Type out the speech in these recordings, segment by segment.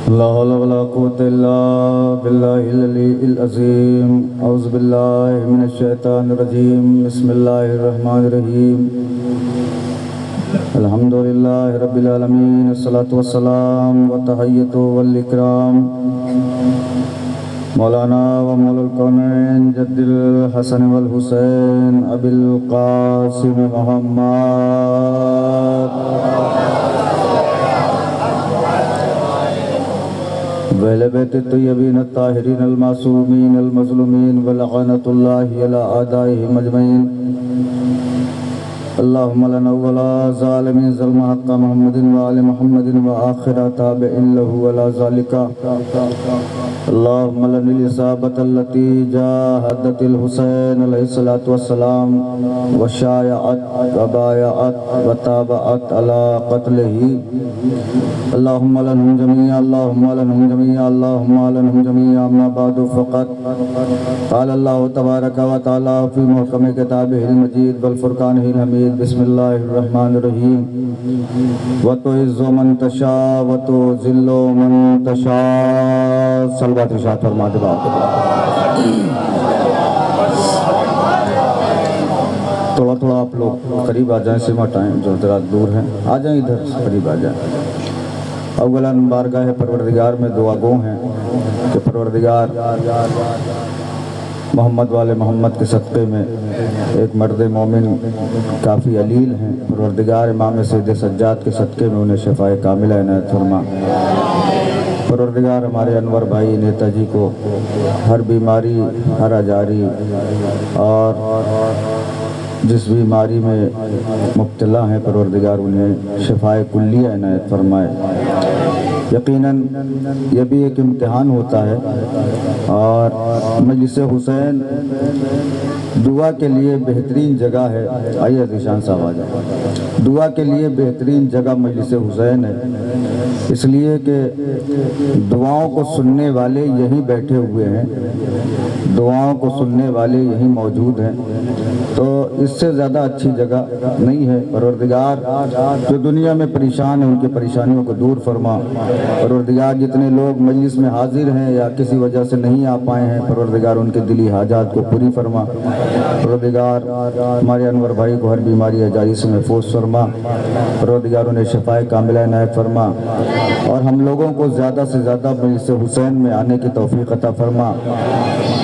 ला हौला वला कुव्वता इल्ला बिल्लाहिल अलीय्यिल अज़ीम। औज़ु बिल्लाहि मिनश शैतानिर रजीम। बिस्मिल्लाहिर रहमानिर रहीम। अल्हम्दुलिल्लाहि रब्बिल आलमीन। अस्सलातु वस्सलाम व तहय्युतु वल इकराम मौलाना व मौलुल कौनैन जद्दिल हसन वल हुसैन अबिल क़ासिम मुहम्मद वअहले बैति तय्यबीन अत्ताहिरीन अल मासूमीन अल मज़लूमीन व लअनतुल्लाहि अला आदाइहिम अजमईन। अल्लाहुम्मा लना वला ज़ालिमीन ज़ल्म हक़्क़ मुहम्मदिन व आलि मुहम्मदिन व आखिर ताबिईन लहु अला ज़ालिका। अल्लाहुम्मा लनिल इसाबत अल्लती जाहदतिल हुसैन अलैहिस्सलातु वस्सलाम व शायअत व बायअत व ताबअत अला क़त्लिही। अल्लाहुम्मा लनहुम जमीअन अल्लाहुम्मा लनहुम जमीअन अल्लाहुम्मा लनहुम जमीअन। अम्मा बअदु फ़क़द क़ाल अल्लाहु तबारक व तआला फ़ी मुहकम किताबिहिल मजीद वल फ़ुरक़ानिहिल हमीद। बिस्मिल्लाहिर रहमानिर रहीम। व तुइज़्ज़ु मन तशा व तुज़िल्लु मन तशा। सल्लल्लाहु फरमा दे। थोड़ा थोड़ा आप लोग करीब आ जाएं, सिमा टाइम जो ज़रा दूर हैं आ जाएं, इधर करीब आ जाएं। अव्वलन बारगाह परवरदिगार में दुआ गो हैं कि परवरदिगार मोहम्मद वाले मोहम्मद के सदक़े में एक मर्द मोमिन काफ़ी अलील हैं। परवरदिगार इमाम सैयद सज्जाद के सदक़े में उन्हें शफ़ाए कामिला इनायत फरमा। परवरदिगार हमारे अनवर भाई नेताजी को हर बीमारी, हर अजारी और जिस बीमारी में मुब्तला हैं परवरदिगार उन्हें शफ़ाए कुल्लिया इनायत फरमाए। यकीनन यह भी एक इम्तिहान होता है और मजलिस हुसैन दुआ के लिए बेहतरीन जगह है। आइए ज़ीशान साहब आ जाए। दुआ के लिए बेहतरीन जगह मजलिस हुसैन है, इसलिए कि दुआओं को सुनने वाले यहीं बैठे हुए हैं, दुआओं को सुनने वाले यहीं मौजूद हैं, तो इससे ज़्यादा अच्छी जगह नहीं है। परवरदिगार जो दुनिया में परेशान हैं उनकी परेशानियों को दूर फरमा। परवरदिगार जितने लोग मजलिस में हाजिर हैं या किसी वजह से नहीं आ पाए हैं, परवरदिगार उनके दिली हाजात को पूरी फरमा। परवरदिगार हमारे अनवर भाई को हर बीमारी अजारी से महफूज फरमा। परवरदिगार उन्हें शफ़ाए कामिला इनायत फरमा और हम लोगों को ज़्यादा से ज़्यादा मजलिस हुसैन में आने की तौफ़ीक़ अता फरमा।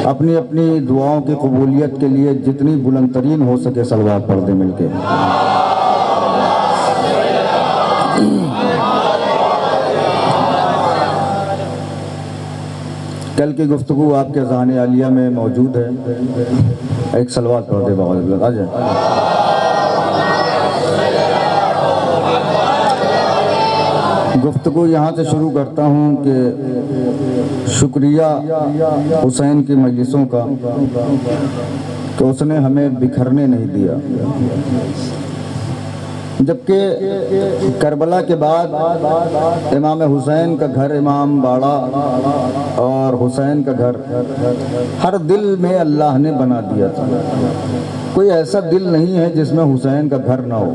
अपनी अपनी दुआओं की कबूलियत के लिए जितनी बुलंद तरीन हो सके सलवात पढ़ दे मिलके। कल की गुफ्तगू आपके ज़हन आलिया में मौजूद है। एक सलवात पढ़ दे बाग़ आ जाए। गुफ्तगू यहाँ से शुरू करता हूँ कि शुक्रिया हुसैन की मजलिसों का कि उसने हमें बिखरने नहीं दिया। जबकि करबला के बाद इमाम हुसैन का घर इमाम बाड़ा और हुसैन का घर हर दिल में अल्लाह ने बना दिया था। कोई ऐसा दिल नहीं है जिसमें हुसैन का घर ना हो।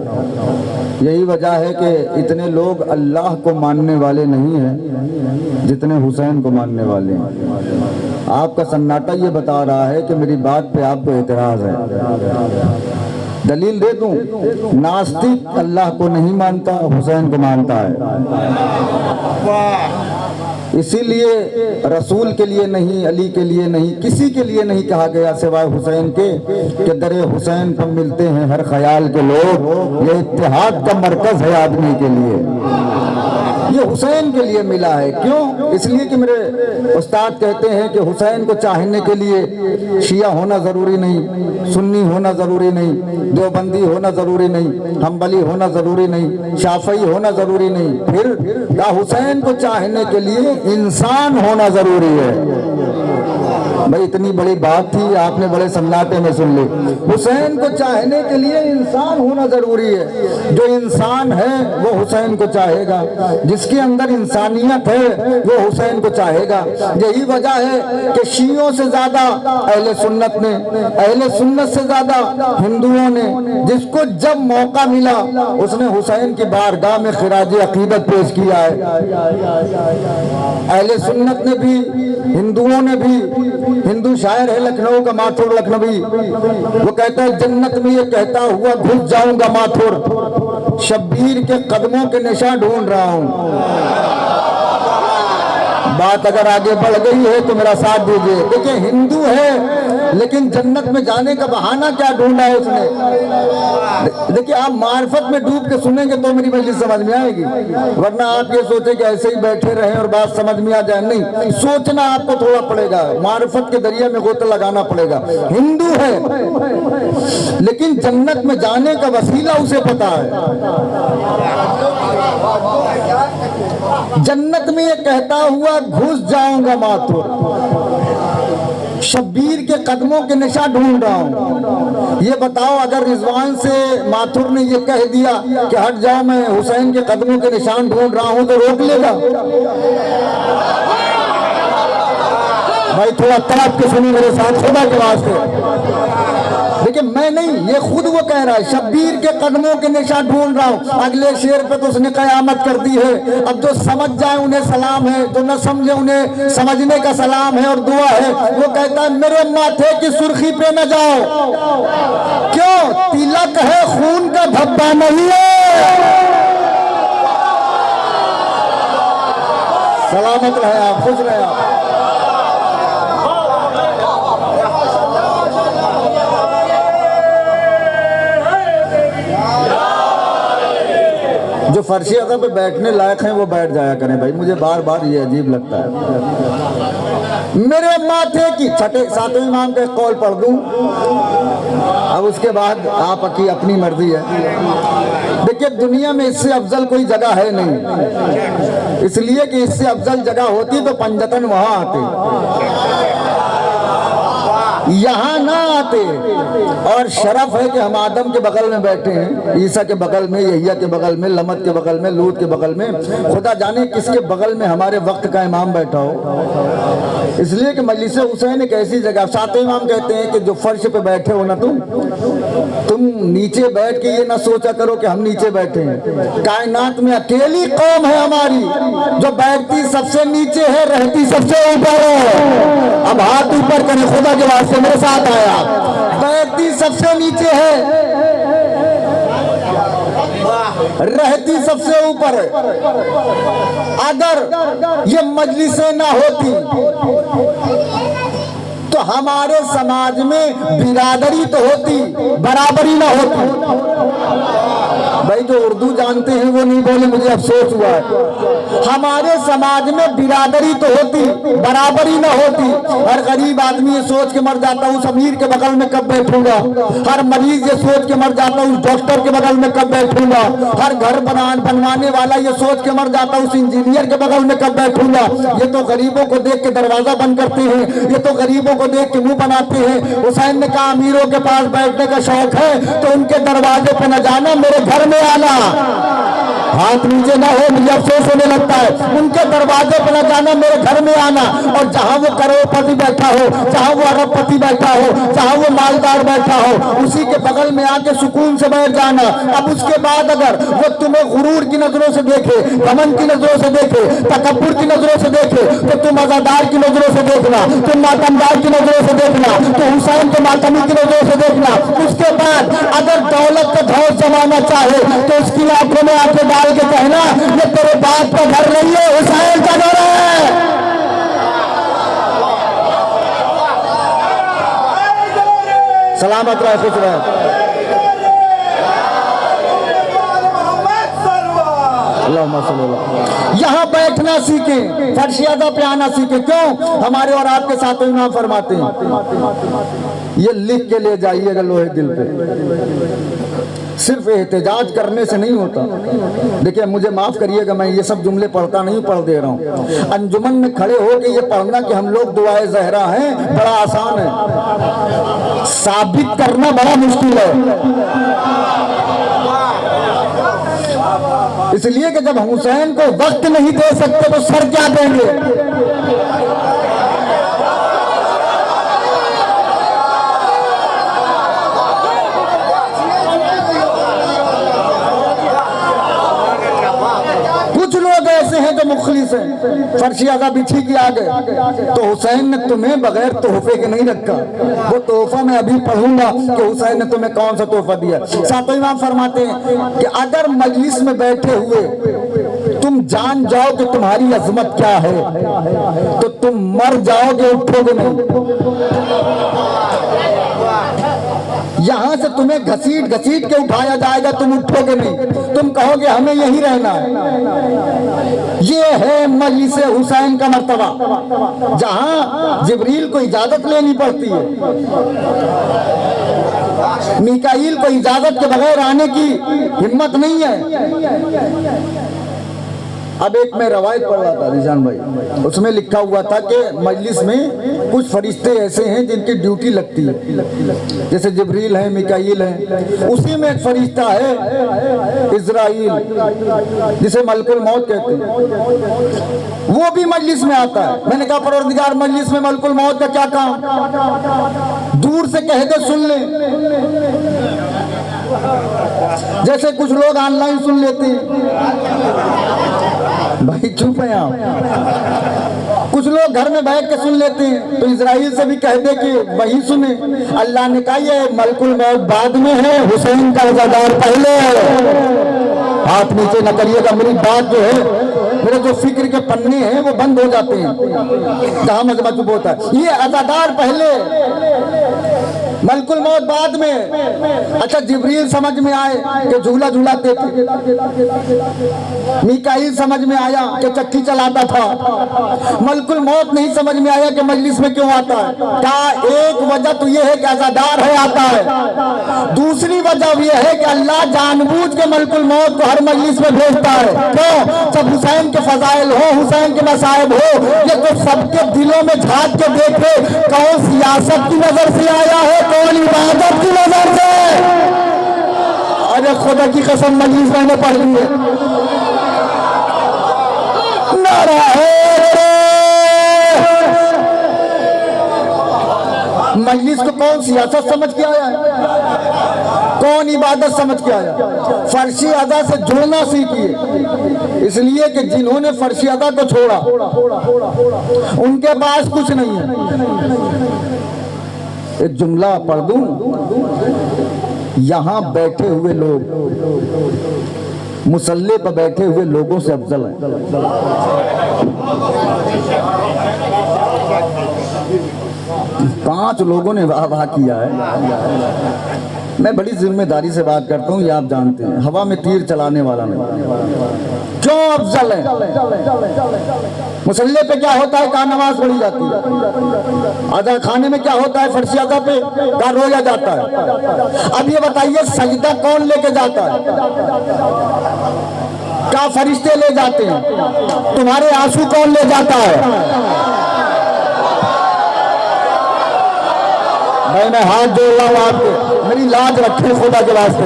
यही वजह है कि इतने लोग अल्लाह को मानने वाले नहीं हैं जितने हुसैन को मानने वाले हैं। आपका सन्नाटा ये बता रहा है कि मेरी बात पे आपको एतराज़ है। दलील दे दूं, नास्तिक अल्लाह को नहीं मानता, हुसैन को मानता है। इसीलिए रसूल के लिए नहीं, अली के लिए नहीं, किसी के लिए नहीं कहा गया सिवाय हुसैन के कि दरे हुसैन पर मिलते हैं हर ख्याल के लोग। ये इत्तेहाद का मरकज है आदमी के लिए, ये हुसैन के लिए मिला है। क्यों? इसलिए कि मेरे उस्ताद कहते हैं कि हुसैन को चाहने के लिए शिया होना ज़रूरी नहीं, सुन्नी होना ज़रूरी नहीं, देवबंदी होना ज़रूरी नहीं, हम्बली होना ज़रूरी नहीं, शाफ़ई होना ज़रूरी नहीं। फिर हुसैन को चाहने के लिए इंसान होना ज़रूरी है। भाई इतनी बड़ी बात थी, आपने बड़े सन्नाटे में सुन ली। हुसैन को चाहने के लिए इंसान होना जरूरी है। जो इंसान है वो हुसैन को चाहेगा, जिसके अंदर इंसानियत है वो हुसैन को चाहेगा। यही वजह है कि शियों से ज्यादा अहले सुन्नत ने, अहले सुन्नत से ज्यादा हिंदुओं ने, जिसको जब मौका मिला उसने हुसैन की बारगाह में खिराज अकीदत पेश किया है। अहले सुन्नत ने भी, हिंदुओं ने भी, हिंदू शायर है लखनऊ का माथुर लखनवी, वो कहता है जन्नत में ये कहता हुआ घुस जाऊंगा माथुर, शब्बीर के कदमों के निशान ढूंढ रहा हूं। बात अगर आगे बढ़ गई है तो मेरा साथ दीजिए। देखिए हिंदू है लेकिन जन्नत में जाने का बहाना क्या ढूंढा है उसने। देखिए आप मार्फत में डूब के सुनेंगे तो मेरी मजलिस समझ में आएगी, वरना आप ये सोचे कि ऐसे ही बैठे रहें और बात समझ में आ जाए। नहीं, सोचना आपको थोड़ा पड़ेगा, मार्फत के दरिया में गोता लगाना पड़ेगा। हिंदू है लेकिन जन्नत में जाने का वसीला उसे पता है। जन्नत में ये कहता हुआ घुस जाऊंगा माथुर, शब्बीर के कदमों के निशान ढूंढ रहा हूं। ये बताओ अगर रिजवान से माथुर ने ये कह दिया कि हट जाओ मैं हुसैन के कदमों के निशान ढूंढ रहा हूं, तो रोक लेगा? भाई थोड़ा तड़प के सुनिए मेरे साथ, खुदा के वास्ते। देखिए मैं नहीं, ये खुद वो कह रहा है, शब्बीर के कदमों के निशान ढूंढ रहा हूं। अगले शेर पे तो उसने कयामत कर दी है। अब जो समझ जाए उन्हें सलाम है, जो न समझे उन्हें समझने का सलाम है और दुआ है। वो कहता है मेरे माथे की सुर्खी पे न जाओ, क्यों? तिलक है खून का धब्बा नहीं है। सलामत रहे आप, खुश रहे आप। जो फर्शी अदब पे बैठने लायक हैं वो बैठ जाया करें भाई, मुझे बार बार ये अजीब लगता है। मेरे माथे की, छठे सातवें इमाम का एक कौल पढ़ दूं, अब उसके बाद आपकी अपनी मर्जी है। देखिए दुनिया में इससे अफजल कोई जगह है नहीं, इसलिए कि इससे अफजल जगह होती तो पंजतन वहां आते, यहाँ ना आते। और शरफ है कि हम आदम के बगल में बैठे हैं, ईसा के बगल में, यहिया के बगल में, लमत के बगल में, लूत के बगल में, खुदा जाने किसके बगल में हमारे वक्त का इमाम बैठा हो। इसलिए कि मजलिस हुसैन एक ऐसी जगह, सातवें इमाम कहते हैं कि जो फर्श पे बैठे हो ना तुम नीचे बैठ के ये ना सोचा करो कि हम नीचे बैठे हैं। कायनात में अकेली कौम है हमारी जो बैठती सबसे नीचे है, रहती सबसे ऊपर है। अब हाथ ऊपर करें खुदा के वास्ते, मेरे साथ आया। बैठती सबसे नीचे है, रहती सबसे ऊपर है। अगर ये मजलिसें ना होती तो हमारे समाज में बिरादरी तो होती, बराबरी ना होती। भाई जो उर्दू जानते हैं वो नहीं बोले, मुझे अफसोस हुआ है। हमारे समाज में बिरादरी तो होती, बराबरी ना होती। हर गरीब आदमी ये सोच के मर जाता उस अमीर के बगल में कब बैठूंगा, हर मरीज ये सोच के मर जाता उस डॉक्टर के बगल में कब बैठूंगा, हर घर बनवाने वाला ये सोच के मर जाता उस इंजीनियर के बगल में कब बैठूंगा। ये तो गरीबों को देख के दरवाजा बंद करते हैं, ये तो गरीबों को देख के मुंह बनाते हैं। हुसैन ने कहा अमीरों के पास बैठने का शौक है तो उनके दरवाजे पे न जाना, मेरे घर में आना। हाथ नीचे ना हो, मुझे अफसोस होने लगता है। उनके दरवाजे पर न जाना, मेरे घर में आना। और जहां वो करोड़पति बैठा हो, जहां वो अरबपति बैठा हो, जहां वो मालदार बैठा हो, उसी के बगल में आके सुकून से बैठ जाना। अब उसके बाद अगर वो तुम्हें गुरूर की नजरों से देखे, घमंड की नजरों से देखे, तकब्बुर की नजरों से देखे, तो तुम अज़ादार की नजरों से देखना, तुम मातमदार की नजरों से देखना, तो हुसैन के मातमी की नजरों से देखना। उसके बाद अगर दौलत का धौस जमाना चाहे तो उसकी आंखों में आंखें डाल के कहना ये तेरे बाप का घर नहीं है, हुसैन का घर है। सलामत रहे, खुश रहे। यहाँ बैठना सीखे, फर्शियादा पे आना सीखे। क्यों? हमारे और आपके साथ इमाम फरमाते हैं, ये लिख के ले जाइएगा लोहे दिल पे, सिर्फ एहतजाज करने से नहीं होता। देखिए मुझे माफ करिएगा, मैं ये सब जुमले पढ़ता नहीं, पढ़ दे रहा हूँ। अंजुमन में खड़े हो के ये पढ़ना कि हम लोग दुआए ज़हरा हैं बड़ा आसान है, साबित करना बड़ा मुश्किल है। इसलिए कि जब हुसैन को वक्त नहीं दे सकते तो सर क्या देंगे। ऐसे हैं जो मुखलिस हैं, फर्शी आज़ा बिछी की आ गए तो हुसैन ने तुम्हें बगैर तोहफे के नहीं रखा। वो तोहफा मैं अभी पढ़ूंगा कि हुसैन ने तुम्हें कौन सा तोहफा दिया। सातों इमाम फरमाते हैं कि अगर मजलिस में बैठे हुए तुम जान जाओ कि तुम्हारी अजमत क्या है तो तुम मर जाओगे, उठोगे नहीं। यहां से तुम्हें घसीट घसीट के उठाया जाएगा, तुम उठोगे नहीं, तुम कहोगे हमें यही रहना है। ये है मजलिस हुसैन का मर्तबा, जहां जिब्रील को इजाजत लेनी पड़ती है, मीकाईल को इजाजत के बगैर आने की हिम्मत नहीं है। अब एक मैं रवायत पढ़ रहा था निशान भाई, उसमें लिखा हुआ था कि मजलिस में कुछ फरिश्ते ऐसे हैं जिनकी ड्यूटी लगती है, जैसे जिब्रील है, मीकाईल है। उसी में एक फरिश्ता है इज़राइल, जिसे मलकुल मौत कहते हैं, वो भी मजलिस में आता है। मैंने कहा परवरदिगार मजलिस में मलकुल मौत का क्या काम, दूर से कह दे सुन ले, जैसे कुछ लोग ऑनलाइन सुन लेते हैं। भाई चुप है आप। कुछ लोग घर में बैठ के सुन लेते हैं, तो इजराइल से भी कह दे कि वही सुने। अल्लाह ने कहा ये मलकुल मौत बाद में है, हुसैन का रज़ादार पहले है। हाथ नीचे न करिएगा, मेरी बात जो है, मेरे जो फिक्र के पन्ने हैं वो बंद हो जाते हैं जहां मजमा चुप होता है। ये अज़ादार पहले, मलकुल मौत बाद में। अच्छा जिब्रील समझ में आए कि झूला झूलाते थे, मीकाईल समझ में आया कि चक्की चलाता था, मलकुल मौत नहीं समझ में आया कि मजलिस में क्यों आता है। क्या एक वजह तो यह है कि अज़ादार है आता है, दूसरी वजह यह है कि अल्लाह जानबूझ के मलकुल मौत को हर मजलिस में भेजता है। क्यों? जब हुसैन के फजाइल हो, हुसैन के मसाइब हो, ये तो सबके दिलों में झांक के देखे कौन सियासत की नजर से आया है, कौन इबादत की नजर से। अरे खुदा की कसम मजलिस मैंने पढ़ ली है। नारा है मजलिस को कौन सियासत समझ के आया है, कौन इबादत समझ के आया। फर्शी अदा से जुड़ना सीखिए, इसलिए कि जिन्होंने फर्शी अदा को छोड़ा उनके पास कुछ नहीं है। एक जुमला पढ़ दूं, यहां बैठे हुए लोग मुसल्ले पर बैठे हुए लोगों से अफजल हैं। 5 लोगों ने वाह वाह किया है। मैं बड़ी जिम्मेदारी से बात करता हूँ, ये आप जानते हैं, हवा में तीर चलाने वाला नहीं। क्यों अफजल है? मुसल्ले पे क्या होता है, कहाँ नमाज पढ़ी जाती है। अदा खाने में क्या होता है, फर्शी अदा पे कहाँ रोया जाता है। अब ये बताइए सजदा कौन लेके जाता है? क्या फरिश्ते ले जाते हैं? तुम्हारे आंसू कौन ले जाता है? भाई मैं हाथ जोड़ रहा हूँ आपके, मेरी लाज रखे खुदा के वास्ते।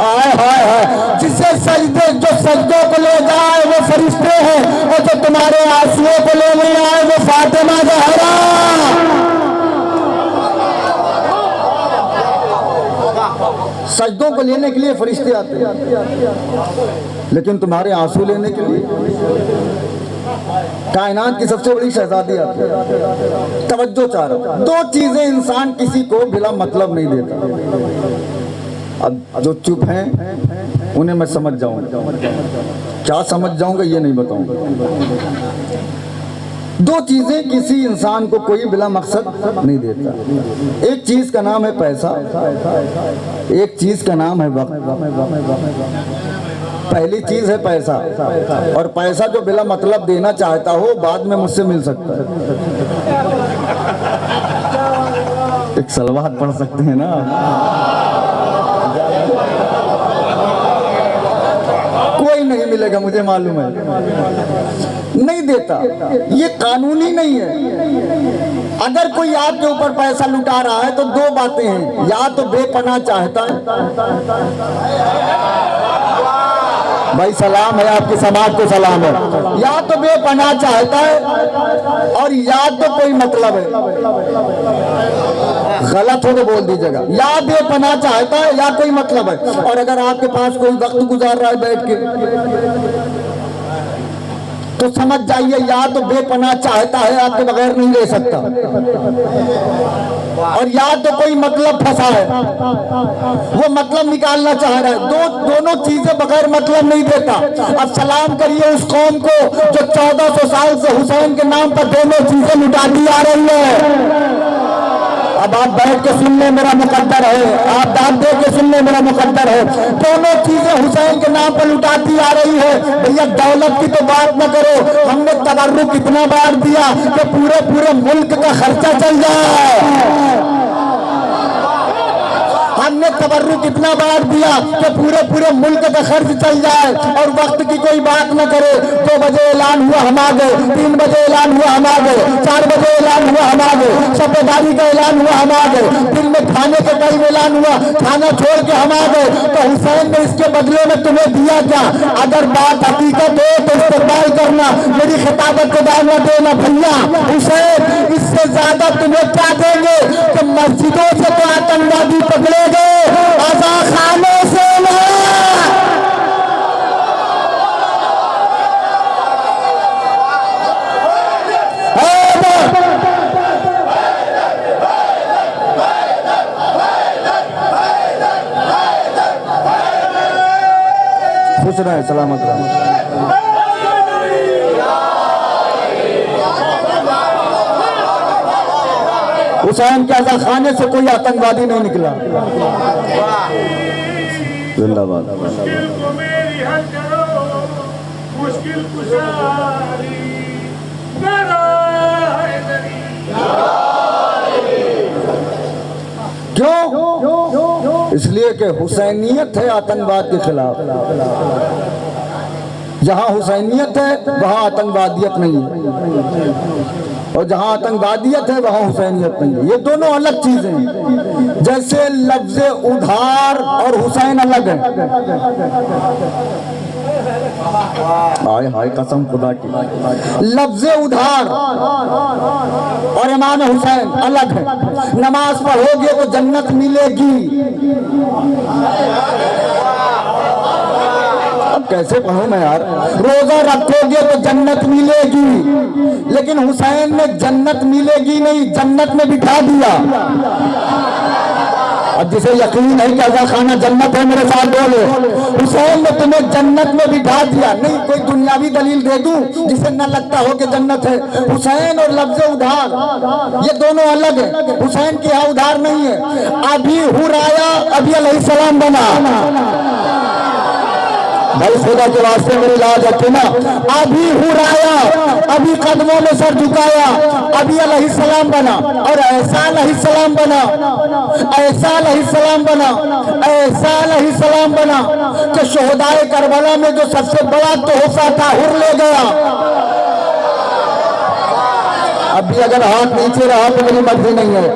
आए हाय हाय, जिसे सजदे जो सजदों को ले जाए वो फरिश्ते हैं, और जो तुम्हारे आंसुओं को ले आए वो फातिमा ज़हरा। सजदों को लेने के लिए फरिश्ते आते हैं, लेकिन तुम्हारे आंसू लेने के लिए कायनात की सबसे बड़ी शहजादी आती है। तवज्जो चाह रहा, 2 चीजें इंसान किसी को बिला मतलब नहीं देता। अब जो चुप हैं उन्हें मैं समझ जाऊंगा, क्या समझ जाऊंगा ये नहीं बताऊंगा। 2 चीजें किसी इंसान को कोई बिला मकसद नहीं देता। एक चीज का नाम है पैसा, एक चीज का नाम है वक्त। पहली चीज है पैसा, और पैसा जो बिला मतलब देना चाहता हो बाद में मुझसे मिल सकता है। एक सलवात पढ़ सकते हैं ना। नहीं मिलेगा, मुझे मालूम है, नहीं देता। ये कानूनी नहीं है। अगर कोई आपके ऊपर पैसा लुटा रहा है तो दो बातें हैं, या तो बेपनाह चाहता है, भाई सलाम है आपकी समाज को सलाम है, या तो बेपनाह चाहता है और या तो कोई मतलब है, गलत हो तो बोल दीजिएगा, या बेपनाह चाहता है या कोई मतलब है। और अगर आपके पास कोई वक्त गुजार रहा है बैठ के तो समझ जाइए या तो बेपनाह चाहता है, आपके बगैर नहीं रह सकता, और या तो कोई मतलब फंसा है, वो मतलब निकालना चाह रहा है। दोनों चीजें बगैर मतलब नहीं देता। अब सलाम करिए उस कौम को जो 1400 साल से हुसैन के नाम पर दोनों चीजें लुटाती आ रही है। अब आप बैठ के सुन ले, मेरा मुकद्दर है, आप दाद दे के सुन ले, मेरा मुकद्दर है। दोनों चीजें हुसैन के नाम पर लुटाती आ रही है। भैया दौलत की तो बात न करो, हमने तबर्रुक इतना बार दिया कि पूरे मुल्क का खर्चा चल जाए। हमने तबर्रुक इतना बार दिया कि पूरे मुल्क का खर्च चल जाए, और वक्त की कोई बात न करे। 2 बजे ऐलान हुआ हम आ गए, 3 बजे ऐलान हुआ हम आ गए, 4 बजे ऐलान हुआ हम आ गए, शपेदारी का ऐलान हुआ हम आ गए, दिन में खाने के टाइम ऐलान हुआ, खाना छोड़ के हम आ गए। तो हुसैन ने इसके बदले में तुम्हें दिया क्या? अगर बात हकीकत हो तो इस्तेमाल करना, मेरी खिताबत को दावा देना। भैया हुसैन इससे ज्यादा तुम्हें क्या देंगे कि मस्जिदों से तो आतंकवादी पकड़े गए, आजा खानों से ना। खुश रहे, सलामत रहे। हुसैन के आजा खाने से कोई आतंकवादी नहीं निकला। जिंदाबाद। क्यों? इसलिए कि हुसैनियत है आतंकवाद के खिलाफ। जहां हुसैनियत है वहां आतंकवादियत नहीं है, और जहां आतंकवादियत है वहां हुसैनियत नहीं है। ये दोनों अलग चीजें हैं। जैसे लफ्ज उधार और हुसैन अलग है। हाय हाय कसम खुदा की, लफ्ज उधार और इमाम हुसैन अलग है। नमाज पढ़ोगे तो जन्नत मिलेगी। अब कैसे पढ़ूं मैं यार? रोजा रखोगे तो जन्नत मिलेगी, लेकिन हुसैन ने जन्नत मिलेगी नहीं, जन्नत में बिठा दिया। अब जिसे यकीन है कि आजा खाना जन्नत है, मेरे साथ बोले, हुसैन ने तुम्हें जन्नत में बिठा दिया। नहीं कोई दुनियावी दलील दे दूं जिसे न लगता हो कि जन्नत है। हुसैन और लफ्ज उधार ये दोनों अलग है। हुसैन के यहाँ उधार नहीं है। अभी हुराया अभी अलैहिस्सलाम बना। भाई खुदा के वास्ते मेरी लाज रखे ना। अभी हुराया, अभी कदमों में सर झुकाया, अभी अलैहिस्सलाम बना, और ऐसा अलैहिस्सलाम बना, ऐसा अलैहिस्सलाम बना, ऐसा अलैहिस्सलाम बना कि शोहदाए करबला में जो सबसे बड़ा तोहफा था हुर ले गया। अभी अगर हाथ नीचे रहा तो मेरी मर्जी नहीं है।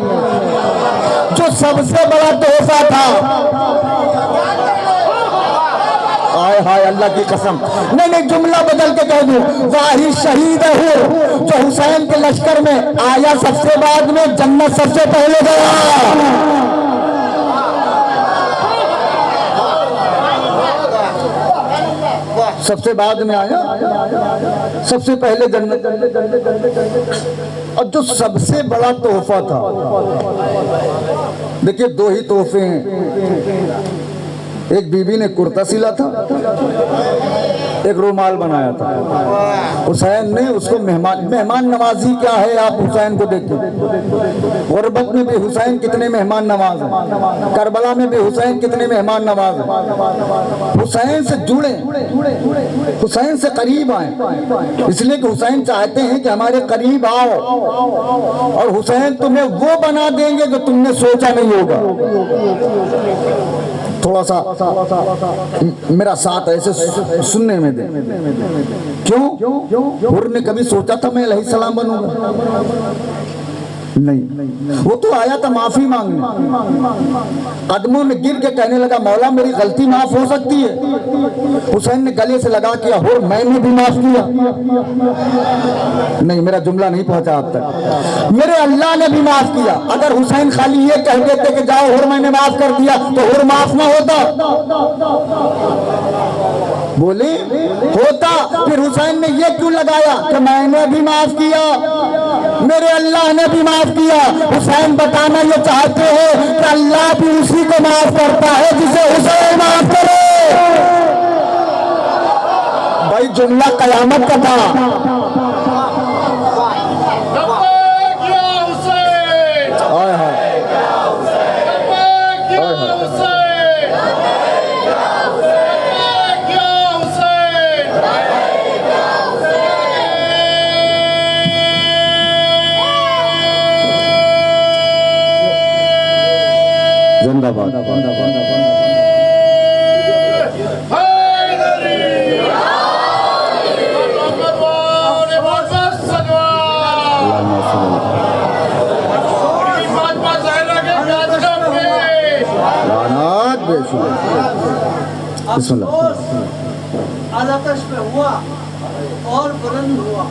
जो सबसे बड़ा तोहफा था, हाय हाय अल्लाह की कसम, नहीं जुमला बदल के कह दूं, वाही शहीद है जो हुसैन के लश्कर में आया सबसे बाद में, जन्नत सबसे पहले गया। सबसे बाद में आया, सबसे पहले जन्नत। और जो सबसे बड़ा तोहफा था, देखिए 2 ही तोहफे हैं। एक बीबी ने कुर्ता सिला था, एक रुमाल बनाया था। हुसैन ने उसको मेहमान नवाजी क्या है आप हुसैन को देखिए। गुरबत में भी हुसैन कितने मेहमान नवाज हैं, करबला में भी हुसैन कितने मेहमान नवाज हैं। हुसैन से जुड़े, हुसैन से करीब आए, इसलिए कि हुसैन चाहते हैं कि हमारे करीब आओ, और हुसैन तुम्हें वो बना देंगे जो तुमने सोचा नहीं होगा। थोड़ा सा मेरा साथ ऐसे सुनने में दे। क्यों हुर ने कभी सोचा था मैं अलैहिस्सलाम बनूंगा? नहीं, वो तो आया था माफी मांगने, कदमों में गिर के कहने लगा मौला मेरी गलती माफ हो सकती है। हुसैन ने गले से लगा किया हुर मैंने भी माफ किया। नहीं, मेरा जुमला नहीं पहुंचा आप तक। मेरे अल्लाह ने भी माफ किया। अगर हुसैन खाली ये कह देते कि जाओ हुर मैंने माफ कर दिया तो हुर माफ ना होता? बोले होता। फिर हुसैन ने ये क्यों लगाया कि मैंने भी माफ किया, मेरे अल्लाह ने भी माफ किया। हुसैन बताना ये चाहते हो कि अल्लाह भी उसी को माफ करता है जिसे हुसैन माफ करे। भाई जुमला कयामत का था। जिंदाबाद। आकाश में हुआ और बुलंद हुआ,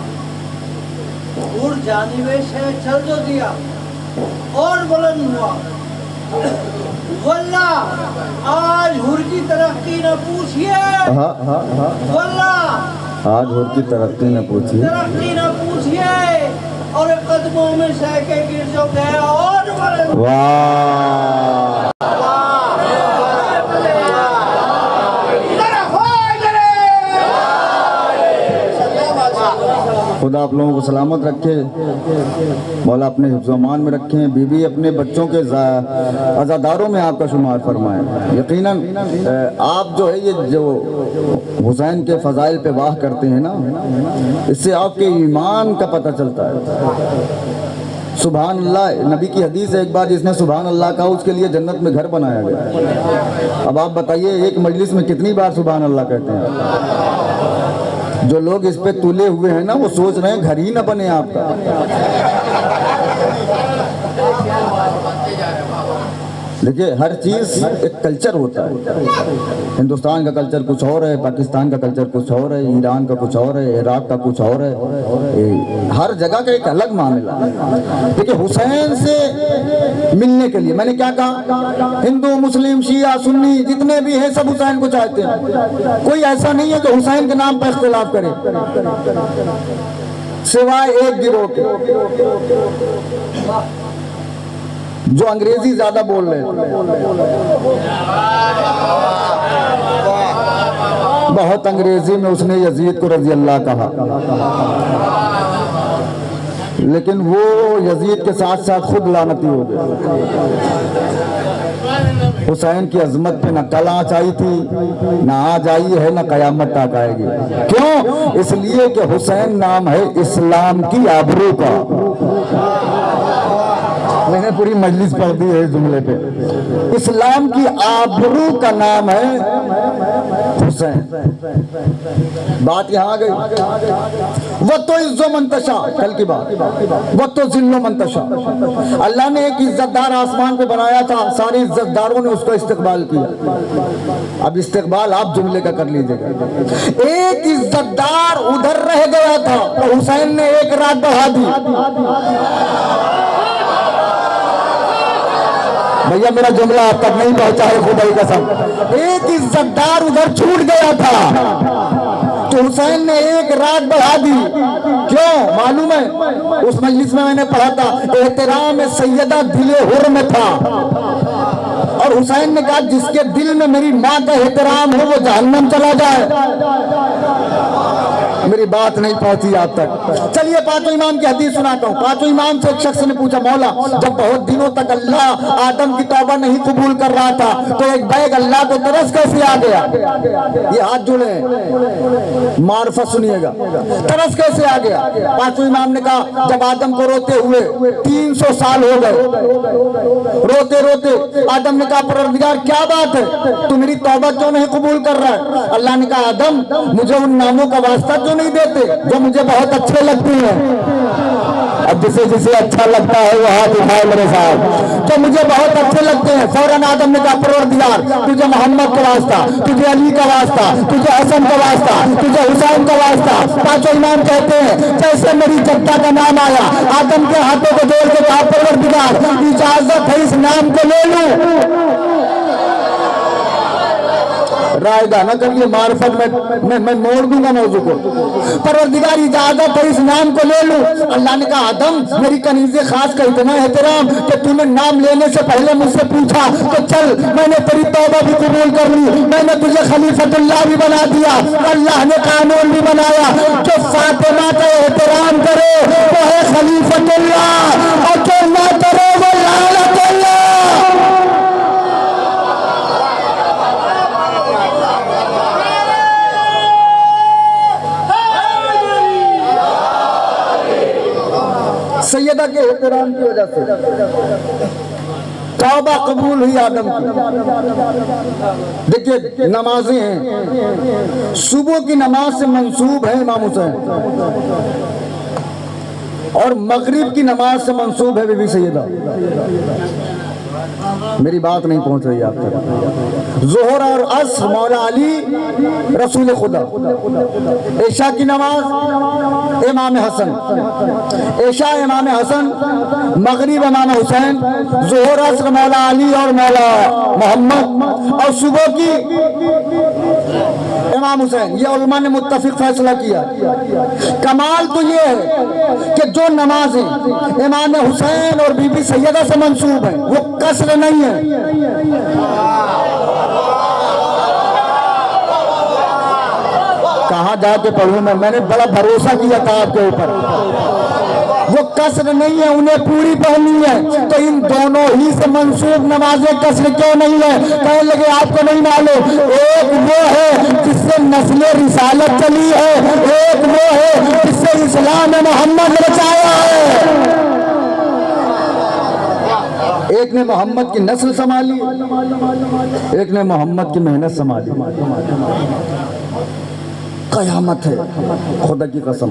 उड़ जानिबे से चल जो दिया और बुलंद हुआ। वल्लाह आज हुर की तरक्की न पूछिए, वल्लाह आज हुर की तरक्की न पूछिए, और कदमों में सहके गिर जो गया और बुलंद। वाह, खुदा आप लोगों को सलामत रखे, मौला अपने हिफ्ज़-ओ-अमान में रखें, बीवी अपने बच्चों के अज़ादारों में आपका शुमार फरमाएं। यकीनन आप जो है ये जो हुसैन के फ़ज़ाइल पे वाह करते हैं ना, इससे आपके ईमान का पता चलता है। सुभान अल्लाह, नबी की हदीस है एक बार जिसने सुभान अल्लाह कहा उसके लिए जन्नत में घर बनाया गया। अब आप बताइए एक मजलिस में कितनी बार सुभान अल्लाह कहते हैं? जो लोग इस पे तुले हुए हैं ना वो सोच रहे हैं घर ही ना बने आपका। देखिए हर चीज एक कल्चर होता है। हिंदुस्तान का कल्चर कुछ और है, पाकिस्तान का कल्चर कुछ और है, ईरान का कुछ और है, इराक का कुछ और है। हर जगह का एक अलग मामला है। देखिए हुसैन से मिलने के लिए मैंने क्या कहा, हिंदू मुस्लिम शिया सुन्नी जितने भी हैं सब हुसैन को चाहते हैं। कोई ऐसा नहीं है जो हुसैन के नाम पर इख्तिलाफ करे, सिवाय एक गिरोह के जो अंग्रेजी ज्यादा बोल रहे हैं। बहुत अंग्रेजी में उसने यजीद को रजी अल्लाह कहा, लेकिन वो यजीद के साथ साथ खुद लानती हो गए। हुसैन की अजमत पे न कल आँच आई थी, न आज आई है, न कयामत तक आएगी। क्यों? इसलिए कि हुसैन नाम है इस्लाम की आबरू का। मैंने पूरी मजलिस पढ़ दी है इस जुमले पे। इस्लाम की आबरू का नाम है हुसैन। बात यहाँ आ गई। वो तो इज्जो मंतशा, कल की बात, वो तो जिल्लो मंतशा। अल्लाह ने एक इज्जतदार आसमान पे बनाया था, सारे इज्जतदारों ने उसको इस्तेकबाल किया। अब इस्तेकबाल आप जुमले का कर लीजिएगा। एक इज्जतदार उधर रह गया था तो हुसैन ने एक रात बढ़ा दी। भैया मेरा जुमला अब तक नहीं पहुंचा है, खुदा की कसम। एक इज्जतदार उधर छूट गया था तो हुसैन ने एक रात बढ़ा दी। क्यों मालूम है? उस मजलिस में मैंने पढ़ा था, एहतराम सैयदा दिले हुर में था। और हुसैन ने कहा जिसके दिल में मेरी माँ का एहतराम हो वो जहन्नम चला जाए। मेरी मेरी बात नहीं पहुंची आप तक। चलिए पांचों इमाम की हदीस सुनाता हूँ। पांचों इमाम से एक शख्स ने पूछा, मौला जब बहुत दिनों तक अल्लाह आदम की तौबा नहीं कबूल कर रहा था तो एक बैग अल्लाह को तरस कैसे आ गया? ये हाथ जुड़े हैं, मार्फत सुनिएगा, तरस कैसे आ गया? पांचों इमाम ने कहा, जब आदम को रोते हुए 300 साल हो गए, रोते रोते आदम ने कहा, परवरदिगार क्या बात है, तू मेरी तौबा क्यों नहीं कबूल कर रहा है? अल्लाह ने कहा, आदम मुझे उन नामों का वास्ता क्यों नहीं देते जो मुझे बहुत अच्छे लगते हैं? अब जिसे जिसे अच्छा लगता है वो हाथ उठाए मेरे साथ, जो मुझे बहुत अच्छे लगते हैं। फौरन आदम ने कहा, परवरदिगार तुझे मोहम्मद का वास्ता, तुझे अली का वास्ता, तुझे हसन का वास्ता, तुझे हुसैन का वास्ता। पांचों इमाम कहते हैं जैसे मेरी जद्दा का नाम आया, आदम के हाथों को जोड़ के कहा, परवरदिगार इजाजत है इस नाम को ले लूं। रायगा न करिए, मार्फत में मैं मोड़ दूंगा मौजू को। परवरदिगार इजाजत है इस नाम को ले लूं। अल्लाह ने कहा, आदम मेरी कनीज़े खास का इतना एहतराम कि तूने नाम लेने से पहले मुझसे पूछा, तो चल मैंने तेरी तौबा भी कबूल कर ली, मैंने तुझे खलीफतुल्लाह भी बना दिया। अल्लाह ने कानून भी बनाया, जो फातिमा का एहतराम करे वो है खलीफतुल्लाह, और जो ना करे वो लानतुल्लाह। सैयदा के एहतराम की वजह से तौबा कबूल हुई आदम की। देखिए नमाजें हैं, सुबह की नमाज से मंसूब है इमाम हुसैन, और मगरिब की नमाज से मंसूब है बीबी सैयदा। मेरी बात नहीं पहुंच रही आप तक। जोहर और अस्र मौला अली रसूल खुदा, ऐशा की नमाज इमाम हसन, ऐशा इमाम हसन, मगरिब इमाम हुसैन, जोहर अस्र मौला अली और मौला मोहम्मद, और सुबह की इमाम हुसैन। ये उलमा ने मुत्तफिक फैसला किया। कमाल तो ये है कि जो नमाजें इमाम हुसैन और बीबी सैयदा से मंसूब है वो कसर नहीं है। कहाँ जाके पढ़ूं मैंने बड़ा भरोसा किया था आपके ऊपर, वो कसर नहीं है, उन्हें पूरी पढ़नी है। तो इन दोनों ही से मंसूब नमाजें कसर क्यों नहीं है? कहने लगे आपको नहीं मालूम, एक वो है जिससे नस्ल रिसालत चली है, एक वो है जिससे इस्लाम मोहम्मद रचाया है। एक ने मोहम्मद की नस्ल संभाली, एक ने मोहम्मद की मेहनत संभाली। कयामत है, खुदा की कसम।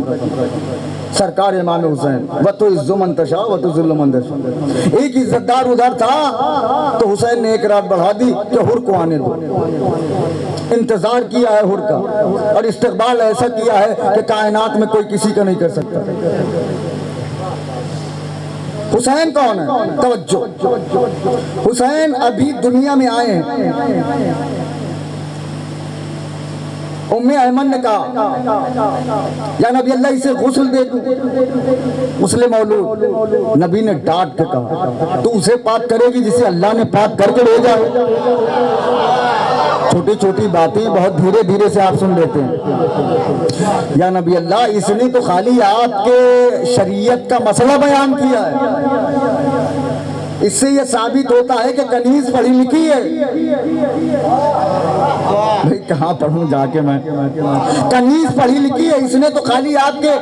सरकार इमाम हुसैन, व तो इज्जो मंतशा व तो जुल्म मंतशा। एक इज्जतदार उधर था तो हुसैन ने एक रात बढ़ा दी कि हुर को आने दो। इंतजार किया है हुर का, और इस्तकबाल ऐसा किया है कि कायनात में कोई किसी का नहीं कर सकता। हुसैन कौन है? तवज्जो, हुसैन अभी दुनिया में आए हैं। उम्मे अहमद ने कहा, या नबी अल्लाह इसे गुस्ल दे दूं? गुस्ले मौलूद। नबी ने डांट के कहा, तू उसे पाक करेगी जिसे अल्लाह ने पाक करके भेजा है। छोटी छोटी बातें बहुत धीरे धीरे से आप सुन लेते हैं। या नबी अल्लाह इसने तो खाली आपके शरीयत का मसला बयान किया है, इससे यह साबित होता है कि कनीज पढ़ी लिखी है। भाई कहाँ पढ़ूं जाके मैं? कनीज पढ़ी लिखी है, इसने तो खाली आपके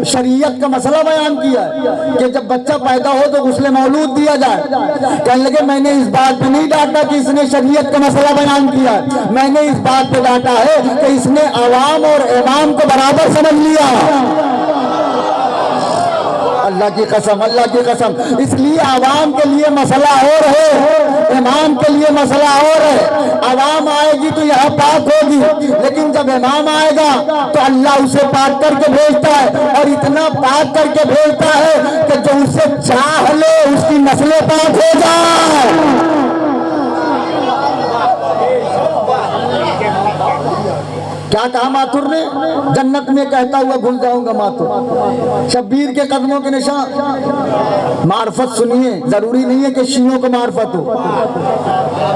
शरीयत का मसला बयान किया है कि जब बच्चा पैदा हो तो गुस्ले मौलूद दिया जाए। कहने लगे मैंने इस बात पे नहीं डांटा कि इसने शरीयत का मसला बयान किया है, मैंने इस बात पे डांटा है कि इसने अवाम और इमाम को बराबर समझ लिया। अल्लाह की कसम, अल्लाह की कसम। इसलिए आवाम के लिए मसला और है, इमाम के लिए मसला और है। आवाम आएगी तो यहाँ पाक होगी, लेकिन जब इमाम आएगा तो अल्लाह उसे पाक करके भेजता है, और इतना पाक करके भेजता है कि जो उसे चाह ले उसकी नस्लें पाक हो जाए। क्या कहा माथुर ने? जन्नत में कहता हुआ भूल जाऊंगा माथुर। शब्बीर के कदमों के निशान। मार्फत सुनिए, जरूरी नहीं है कि शीयों को मार्फत हो।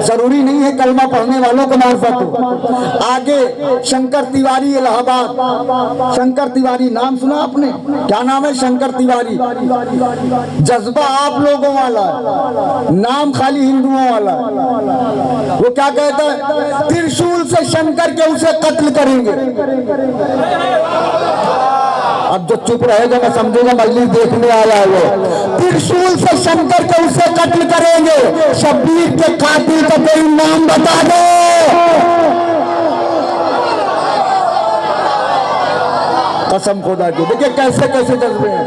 जरूरी नहीं है कलमा पढ़ने वालों को मार्फत हो। आगे शंकर तिवारी इलाहाबाद, शंकर तिवारी नाम सुना आपने? क्या नाम है शंकर तिवारी? जज्बा आप लोगों वाला है, नाम खाली हिंदुओं वाला है। वो क्या कहता है? त्रिशूल से शंकर के उसे कत्ल करेंगे। अब जो चुप रहेगा मैं समझूंगा मजलिस देखने आया है। त्रिशूल से शंकर के उसे कत्ल करेंगे। शब्बीर के कातिल का कोई नाम बता दो। कसम खुदा की, देखिए कैसे कैसे जज्बे हैं।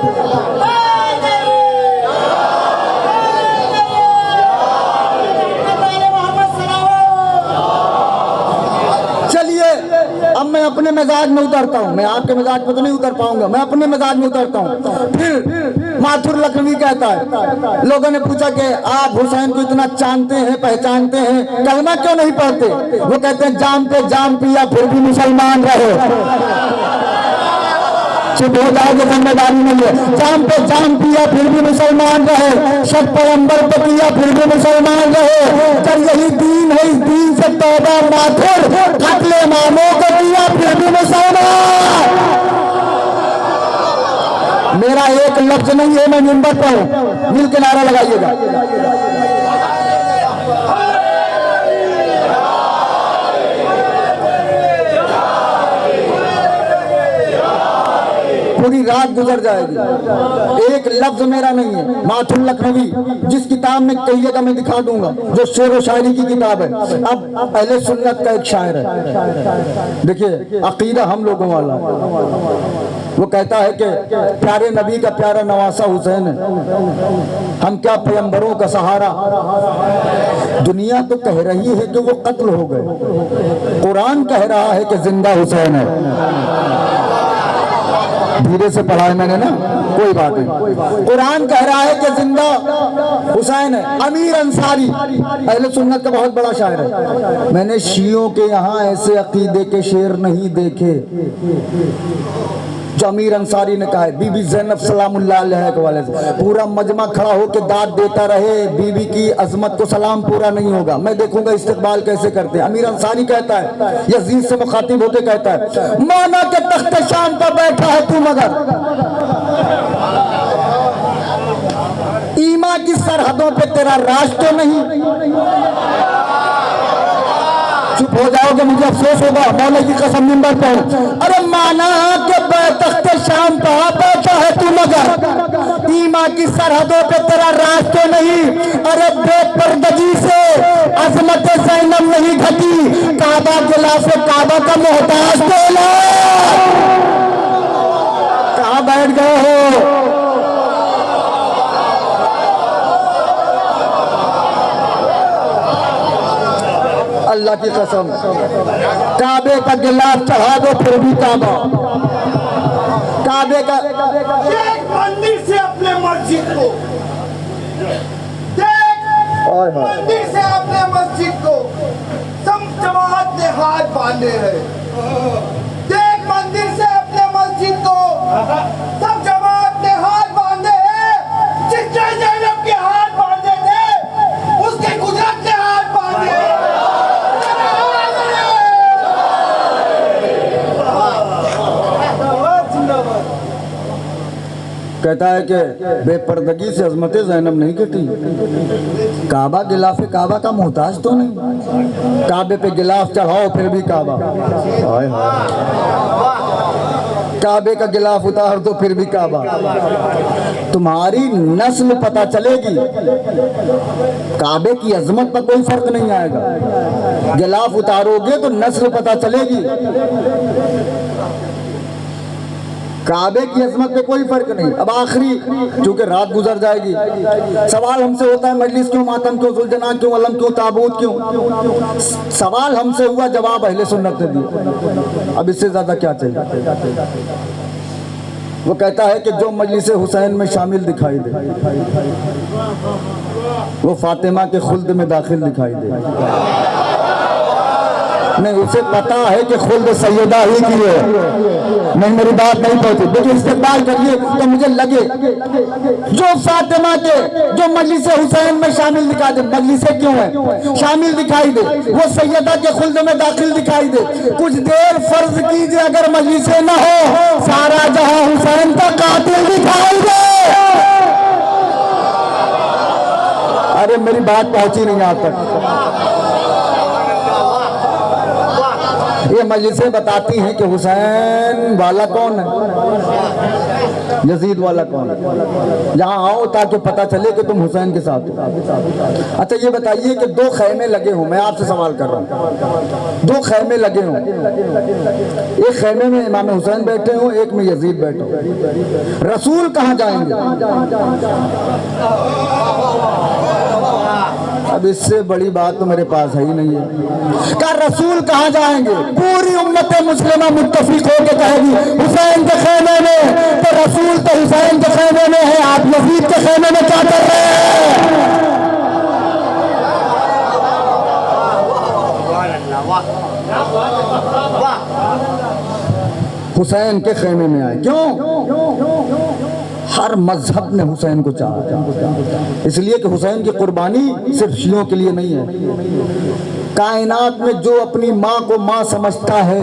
अब मैं अपने मिजाज में उतरता हूँ, मैं आपके मिजाज पे तो नहीं उतर पाऊंगा, मैं अपने मिजाज में उतरता हूँ। फिर माथुर लखनवी कहता है, लोगों ने पूछा कि आप हुसैन को इतना जानते हैं, पहचानते हैं, कलमा क्यों नहीं पढ़ते? वो कहते हैं जाम पे जाम पिया फिर भी मुसलमान रहे। चुप हो जाओगे, जिम्मेदारी नहीं है। जाम पे जाम पिया फिर भी मुसलमान रहे, शक पैगंबर पे किया फिर भी मुसलमान रहे। जब यही दीन है, इस दीन से तौबा माथुर, कत्ले इमामों को किया फिर भी मुसलमान। मेरा एक लफ्ज नहीं है, मैं मिंबर पर हूं, मिल के नारा लगाइएगा। पूरी रात गुजर जाएगी, एक लफ्ज मेरा नहीं है। माथुर लखनवी जिस किताब में कहिएगा मैं दिखा दूंगा, जो शेर व शायरी की किताब है। अब पहले सुन्नत का एक शायर है, देखिए अकीदा हम लोगों वाला। वो कहता है कि प्यारे नबी का प्यारा नवासा हुसैन है, हम क्या पैगंबरों का सहारा। दुनिया तो कह रही है कि वो कत्ल हो गए, कुरान कह रहा है कि जिंदा हुसैन है। धीरे से पढ़ा है मैंने ना, कोई बात नहीं। कुरान कह रहा है कि जिंदा हुसैन है। अमीर अंसारी अहले सुन्नत का बहुत बड़ा शायर है। मैंने शियों के यहाँ ऐसे अकीदे के शेर नहीं देखे जो अमीर अंसारी ने कहा है। बीबी ज़ैनब सलामुल्लाह अलैहा के वाले से पूरा मजमा खड़ा होकर दाद देता रहे, बीबी की अजमत को सलाम पूरा नहीं होगा, मैं देखूंगा इस्तेकबाल कैसे करते हैं। अमीर अंसारी कहता है, यजीद से मुखातिब होकर कहता है, माना के तख्त शाम पर बैठा है तू मगर ईमा की सरहदों पे तेरा राज तो नहीं। चुप हो जाओगे, मुझे अफसोस होगा, मौला की कसम मिंबर पे हूं। अरे माना के तख्त शाम पर बैठा है तू मगर ईमा की सरहदों पे तेरा राज तो नहीं। अरे बेपर्दगी से अजमत ज़ैनब नहीं घटी, काबा गिलाफ काबा का मोहताज तो लो। कहाँ बैठ गए हो? अल्लाह की कसम, काबे का गिलाफ चढ़ा दो फिर भी काबा। काबे का एक मंदिर से अपने मस्जिद को, मंदिर से अपने मस्जिद को सब जमात ने हाथ बांधे हैं। एक मंदिर से अपने मस्जिद को सब जमात ने हाथ बांधे हैं। जिसने ज़ैनब के हाथ बांधे थे उसके कुदरत ने हाथ बांधे। कहता है कि बेपर्दगी से अजमत ज़ैनब नहीं घटी, काबा गिलाफ काबा का मोहताज तो नहीं। काबे पे गिलाफ चढ़ाओ फिर भी काबा, काबे का गिलाफ उतार दो फिर भी काबा। तुम्हारी नस्ल पता चलेगी, काबे की अजमत पर कोई फर्क नहीं आएगा। गिलाफ उतारोगे तो नस्ल पता चलेगी, काबे की अजमत पे कोई फर्क नहीं। अब आखिरी, क्योंकि रात गुजर जाएगी, सवाल हमसे होता है मजलिस क्यों, मातम क्यों, सुलझना क्यों, अलम क्यों, ताबूत क्यों। सवाल हमसे हुआ, जवाब अहले सुन्नत ने दिया। अब इससे ज्यादा क्या चाहिए? वो कहता है कि जो मजलिस हुसैन में शामिल दिखाई दे वो फातिमा के खुल्द में दाखिल दिखाई दे। नहीं, उसे पता है कि खुल्द सैयदा ही की है। नहीं, मेरी बात नहीं पहुंची। देखिए इस्तेमाल करिए तो मुझे लगे जो फातिमा के जो मजलिस हुसैन में शामिल दिखाई दे, मजलिस क्यों है शामिल दिखाई दे, वो सैयदा के खुल्द में दाखिल दिखाई दे। कुछ देर फर्ज कीजिए अगर मजलिस न हो, सारा जहां हुसैन का कातिल दिखाई दे। अरे मेरी बात पहुंची नहीं यहाँ तक। ये मजलिसें बताती हैं कि हुसैन वाला कौन है, यजीद वाला कौन है। यहाँ आओ ताकि पता चले कि तुम हुसैन के साथ हो। अच्छा ये बताइए कि दो खैमे लगे हों, मैं आपसे सवाल कर रहा हूँ, दो खैमे लगे हों, एक खैमे में इमाम हुसैन बैठे हों, एक में यजीद बैठे हो, रसूल कहाँ जाएंगे? अब इससे बड़ी बात तो मेरे पास है ही नहीं है। क्या रसूल कहाँ जाएंगे? पूरी उम्मत मुस्लिमा मुत्तफिक होकर कहेगी हुसैन के खेमे में, तो रसूल तो हुसैन के खेमे में है, आप यजीद के खेमे में क्या कर रहे हैं? हुसैन के खेमे में आए क्यों? हर मजहब ने हुसैन को चाहा, इसलिए कि हुसैन की कुर्बानी सिर्फ शियों के लिए नहीं है। कायनात में जो अपनी माँ को माँ समझता है,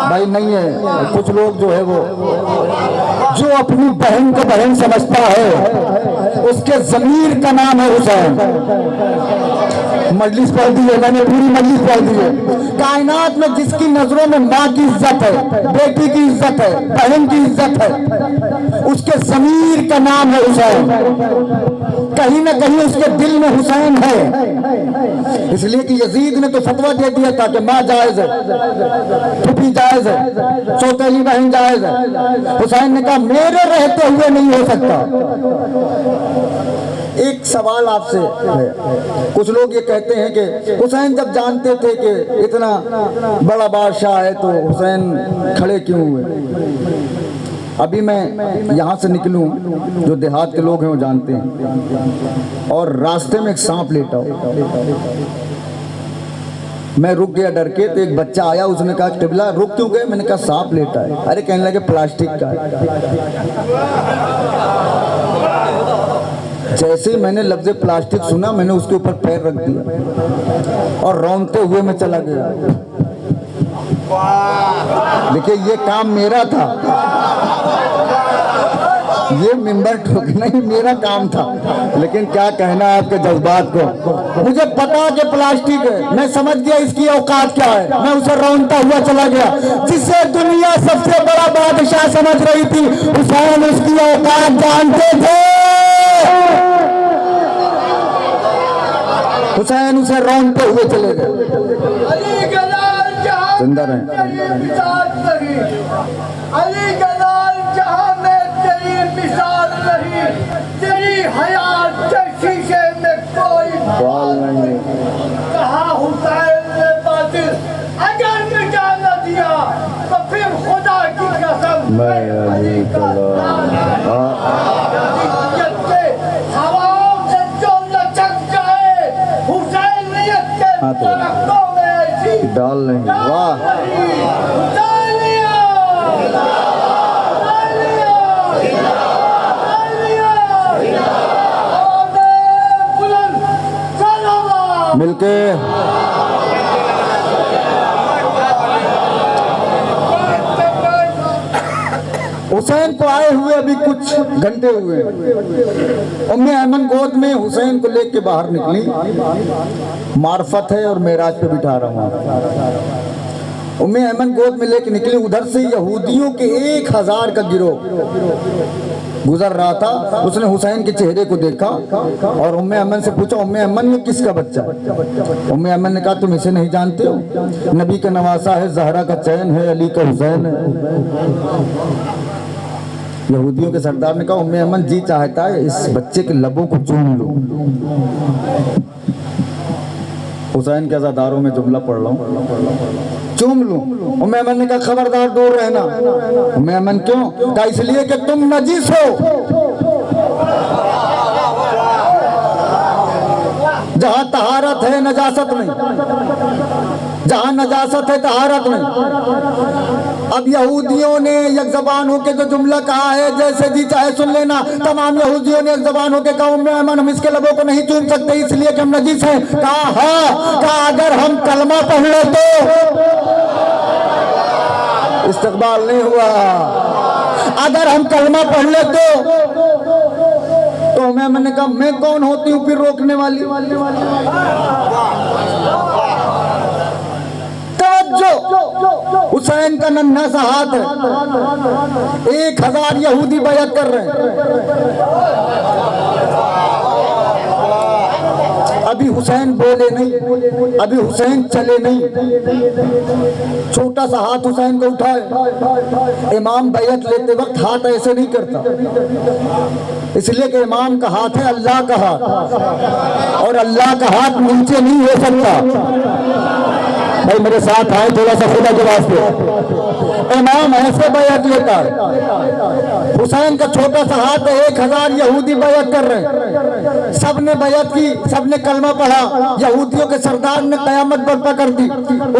भाई नहीं है, कुछ लोग जो है वो जो अपनी बहन को बहन समझता है, उसके ज़मीर का नाम है हुसैन। मजलिस पढ़ दी है मैंने, पूरी मजलिस पढ़ दी है। कायनात में जिसकी नजरों में माँ की इज्जत है, बेटी की इज्जत है, बहन की इज्जत है, उसके ज़मीर का नाम है हुसैन। कहीं ना कहीं उसके दिल में हुसैन है। इसलिए कि यजीद ने तो फतवा दे दिया था कि माँ जायज है, फूफी जायज है, सौतेली बहन जायज है। हुसैन ने कहा मेरे रहते हुए नहीं हो सकता। एक सवाल आपसे है, कुछ लोग ये कहते हैं कि हुसैन जब जानते थे कि इतना बड़ा बादशाह है तो हुसैन खड़े क्यों हुए? अभी मैं यहाँ से निकलूं, जो देहात के लोग हैं वो जानते हैं, और रास्ते में एक सांप लेटा हो, मैं रुक गया डर के, तो एक बच्चा आया, उसने कहा टिबला रुक क्यों गए? मैंने कहा सांप लेटा है। अरे कहने लगे प्लास्टिक का है। जैसे ही मैंने लफ्ज़ प्लास्टिक सुना, मैंने उसके ऊपर पैर रख दिया और रौंदते हुए मैं चला गया। देखिए ये काम मेरा था, ये मिंबर ठोकना ही मेरा काम था, लेकिन क्या कहना है आपके जज्बात को। मुझे पता कि प्लास्टिक है, मैं समझ गया इसकी औकात क्या है, मैं उसे रौंदता हुआ चला गया। जिसे दुनिया सबसे बड़ा बादशाह समझ रही थी, हुसैन उसकी औकात जानते थे। हुसैन उसे रौंदते हुए चले गए। जिंदा रहे। अली गलाल जहां में तेरी मिसाल नहीं, तेरी हयात के शीशे में कोई बाल नहीं। कहा हुसैन ने बातिल अगर मिटा न दिया तो फिर खुदा की कसम मैं अली गलाल हवाओं से जो लचक जाए, हुसैनियत के दरख्तों में ऐसी डाल नहीं। वाह मिलके हुसैन को आए हुए अभी कुछ घंटे हुए, उम्मे ऐमन गोद में हुसैन को लेके बाहर निकली। मार्फत है और मेराज पे बिठा रहा हूँ। उम्मे ऐमन गोद में लेके निकली। उधर से यहूदियों के 1000 का गिरोह गुजर रहा था। उसने हुसैन के चेहरे को देखा और उम्मे अमन से पूछा, उम्मे अमन ये किसका बच्चा है? उम्मे अमन ने कहा तुम इसे नहीं जानते हो? नबी का नवासा है, जहरा का चैन है, अली का हुसैन है। यहूदियों के सरदार ने कहा उम्मे अमन जी चाहता है इस बच्चे के लबों को चूम लो। हुसैन के अज़ादारों में जुमला पढ़ रहा हूँ, चूम लूं। उम्मे अमन ने कहा खबरदार दूर रहना। उम्मे अमन क्यों? कहा इसलिए कि तुम नजीस हो। जहां तहारत है नजासत नहीं, जहां नजासत है तहारत नहीं। अब यहूदियों ने एक जबान होके जो जुमला कहा है, जैसे जी चाहे सुन लेना, तमाम यहूदियों ने एक जबान होके कहा उम्मे ऐमन हम इसके लबों को नहीं चूम सकते इसलिए कि हम नजीस हैं। कहा अगर हम कलमा पढ़ ले तो इस्तकबाल नहीं हुआ। अगर हम कलमा पढ़ ले तो मैंने कहा मैं कौन होती हूँ फिर रोकने वाली। हुसैन का नन्हा सा हाथ है, 1000 यहूदी बैअत कर रहे हैं। अभी हुसैन बोले नहीं, अभी हुसैन चले नहीं, छोटा सा हाथ हुसैन को उठाए। इमाम बैअत लेते वक्त हाथ ऐसे नहीं करता, इसलिए कि इमाम का हाथ है अल्लाह का हाथ, और अल्लाह का हाथ नीचे नहीं हो सकता। भाई मेरे साथ आए, थोड़ा सा खुदा के वास्ते। इमाम ऐसे बैअत लेता है, हुसैन का छोटा सा हाथ है, 1000 यहूदी बैअत कर रहे हैं। सबने बैअत की, सबने कलमा पढ़ा। यहूदियों के सरदार ने कयामत बर्पा कर दी।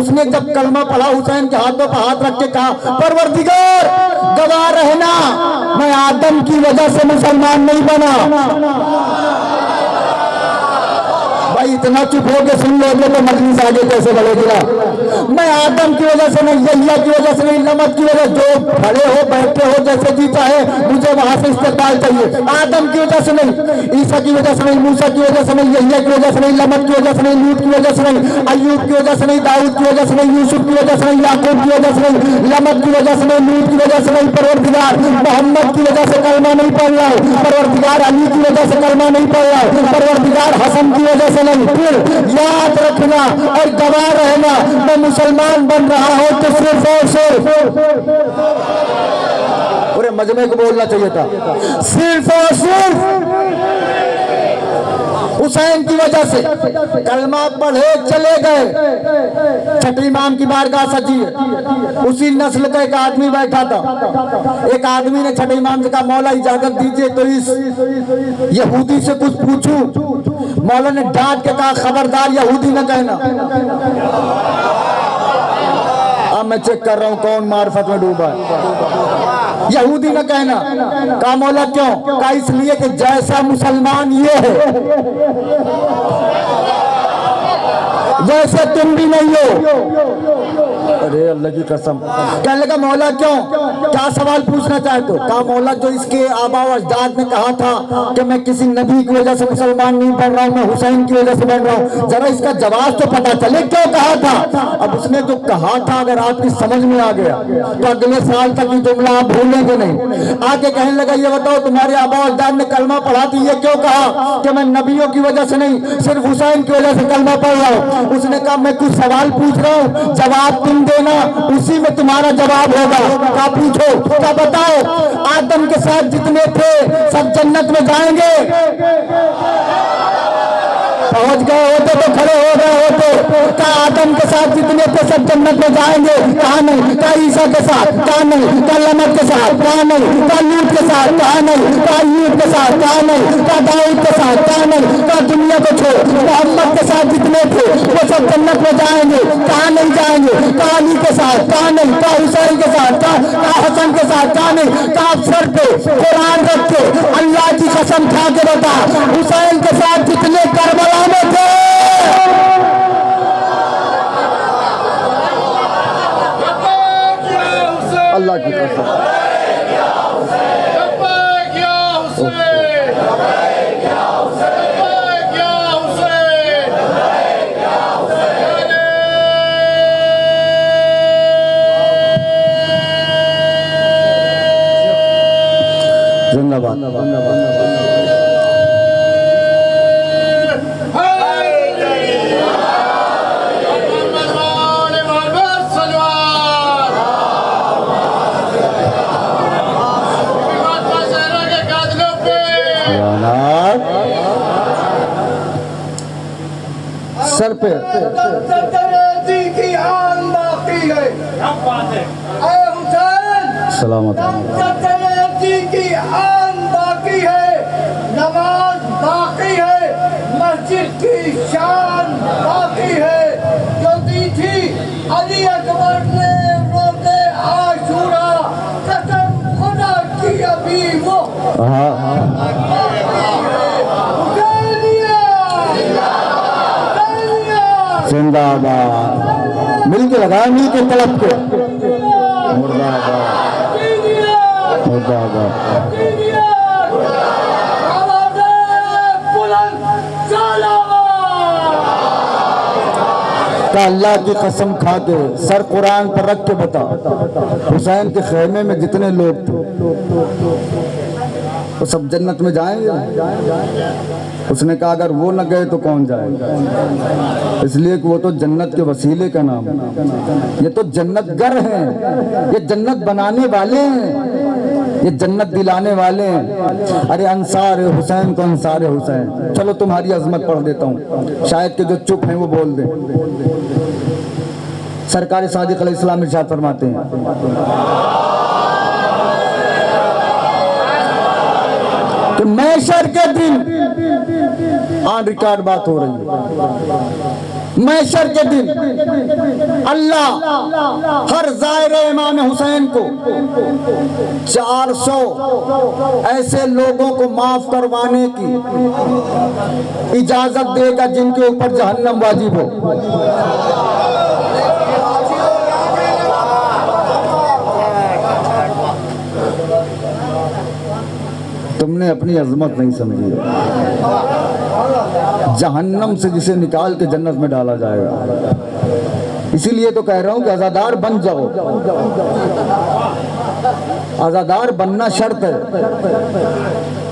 उसने जब कलमा पढ़ा, हुसैन के हाथों पर हाथ रख के कहा, परवरदिगार गवाह रहना, मैं आदम की वजह से मुसलमान नहीं बना। भाई इतना चुप हो के सुन लो तो मजलिस आगे कैसे बढ़ेगी ना। मैं आदम की वजह से नहीं, यहिया की वजह से नहीं, नमक की वजह, जो खड़े हो बैठे हो जैसे जी चाहे, मुझे वहां से इस्तेमाल चाहिए। आदम की वजह से नहीं, ईसा की वजह से नहीं, मूसा की वजह से नहीं, यहिया की वजह से नहीं, नमक की वजह से नहीं, लूत की वजह से नहीं, अय्यूब की वजह से नहीं, दाऊद की वजह से नहीं, यूसुफ की वजह से नहीं, याकूब की वजह से नहीं, नमक की वजह से नहीं, लूत की वजह से नहीं। परवरदिगार मोहम्मद की वजह से कलमा नहीं पढ़ रहा हूँ, परवरदिगार अली की वजह से कलमा नहीं पढ़ रहा हूँ, परवरदिगार हसन की वजह से नहीं। फिर याद रखना और गवाह रहना, मैं मुसलमान बन रहा हूं तो सिर्फ और सिर्फ, पूरे मजमे को बोलना चाहिए था, सिर्फ और सिर्फ हुसैन की वजह से। कलमा पढ़े चले गए, छठे इमाम की बारगाह सजी है। उसी नस्ल का एक आदमी बैठा था। एक आदमी ने छठे इमाम से कहा, मौला इजाजत दीजिए तो इस यहूदी से कुछ पूछूं। मौला ने डांट के कहा, खबरदार यहूदी न कहना। अब मैं चेक कर रहा हूं कौन मार्फत में डूबा है। यहूदी न कहना। कहा मौला क्यों? कहा इसलिए कि जैसा मुसलमान ये है वैसे तुम भी नहीं हो। अरे अल्लाह की कसम। कहने लगा मौला क्यों, क्या सवाल पूछना चाहते हो? कहा मौला जो इसके आबा व अजदाद ने कहा था कि मैं किसी नबी की वजह से मुसलमान नहीं बन रहा हूँ, मैं हुसैन की वजह से बन रहा हूँ, जरा इसका जवाब तो पता चले क्यों कहा था। अब उसने जो कहा था अगर आपकी समझ में आ गया तो अगले साल तक ये जुमला आप भूलेंगे नहीं। आके कहने लगा ये बताओ तुम्हारे आबा व अजदाद ने कलमा पढ़ा थी, ये क्यों कहा कि मैं नबियों की वजह से नहीं सिर्फ हुसैन की वजह से कलमा पढ़ रहा हूँ। उसने कहा मैं कुछ सवाल पूछ रहा हूँ, जवाब तुम देना, उसी में तुम्हारा जवाब होगा। क्या पूछो? क्या बताओ? आदम के साथ जितने थे सब जन्नत में जाएंगे? पहुंच गए होते तो खड़े हो गए होते। क्या आदम के साथ जितने थे सब जन्नत में जाएंगे? कहा नहीं। क्या ईसा के साथ? कहा नहीं। क्या लमक के साथ? कहा नहीं। क्या लूत के साथ? कहा नहीं। क्या अय्यूब के साथ? कहा नहीं। क्या दाऊद के साथ? कहा नहीं। क्या दुनिया को छोड़ मोहम्मद के साथ जितने थे वो सब जन्नत में जाएंगे? कहा नहीं जाएंगे। क्या अली के साथ? कहा नहीं। क्या हुसैन के साथ? क्या हसन के साथ? कहा नहीं। क्या सर पे कुरान रख के अल्लाह की कसम खा के बता, हुसैन के साथ जितने करबला में थे अल्लाह की कसम। जिंदाबाद। सर पे जी की आन बाकी है। सलामत जी की आन बाकी है, नमाज बाकी है, मस्जिद की शान बाकी है। जो दी थी अली अकबर ने रोज़े आशूरा कसम खुदा की अभी वो जिंदाबाद। मिल के लगाए, मिल के तड़प के मुर्दाबाद मुर्दाबाद। का अल्लाह की कसम खा के सर कुरान पर रख के बता, हुसैन के खेमे में जितने लोग थे वो सब जन्नत में जाएंगे? उसने कहा अगर वो न गए तो कौन जाएगा? इसलिए कि वो तो जन्नत के वसीले का नाम है। ये तो जन्नतगर हैं, ये जन्नत बनाने वाले हैं, ये जन्नत दिलाने वाले हैं। अरे अंसार हुसैन को अंसार हुसैन। चलो तुम्हारी अजमत पढ़ देता हूँ, शायद के जो चुप हैं वो बोल दें। सरकार सादिक अलैहिस्सलाम इरशाद फरमाते हैं, कि महशर के दिन, ऑन रिकॉर्ड बात हो रही है, महशर के दिन अल्लाह हर ज़ायरे इमाम हुसैन को 400 ऐसे लोगों को माफ करवाने की इजाजत देगा जिनके ऊपर जहन्नम वाजिब हो। तुमने अपनी अजमत नहीं समझी। जहन्नम से जिसे निकाल के जन्नत में डाला जाएगा। इसीलिए तो कह रहा हूं कि आजादार बन जाओ। आजादार बनना शर्त है।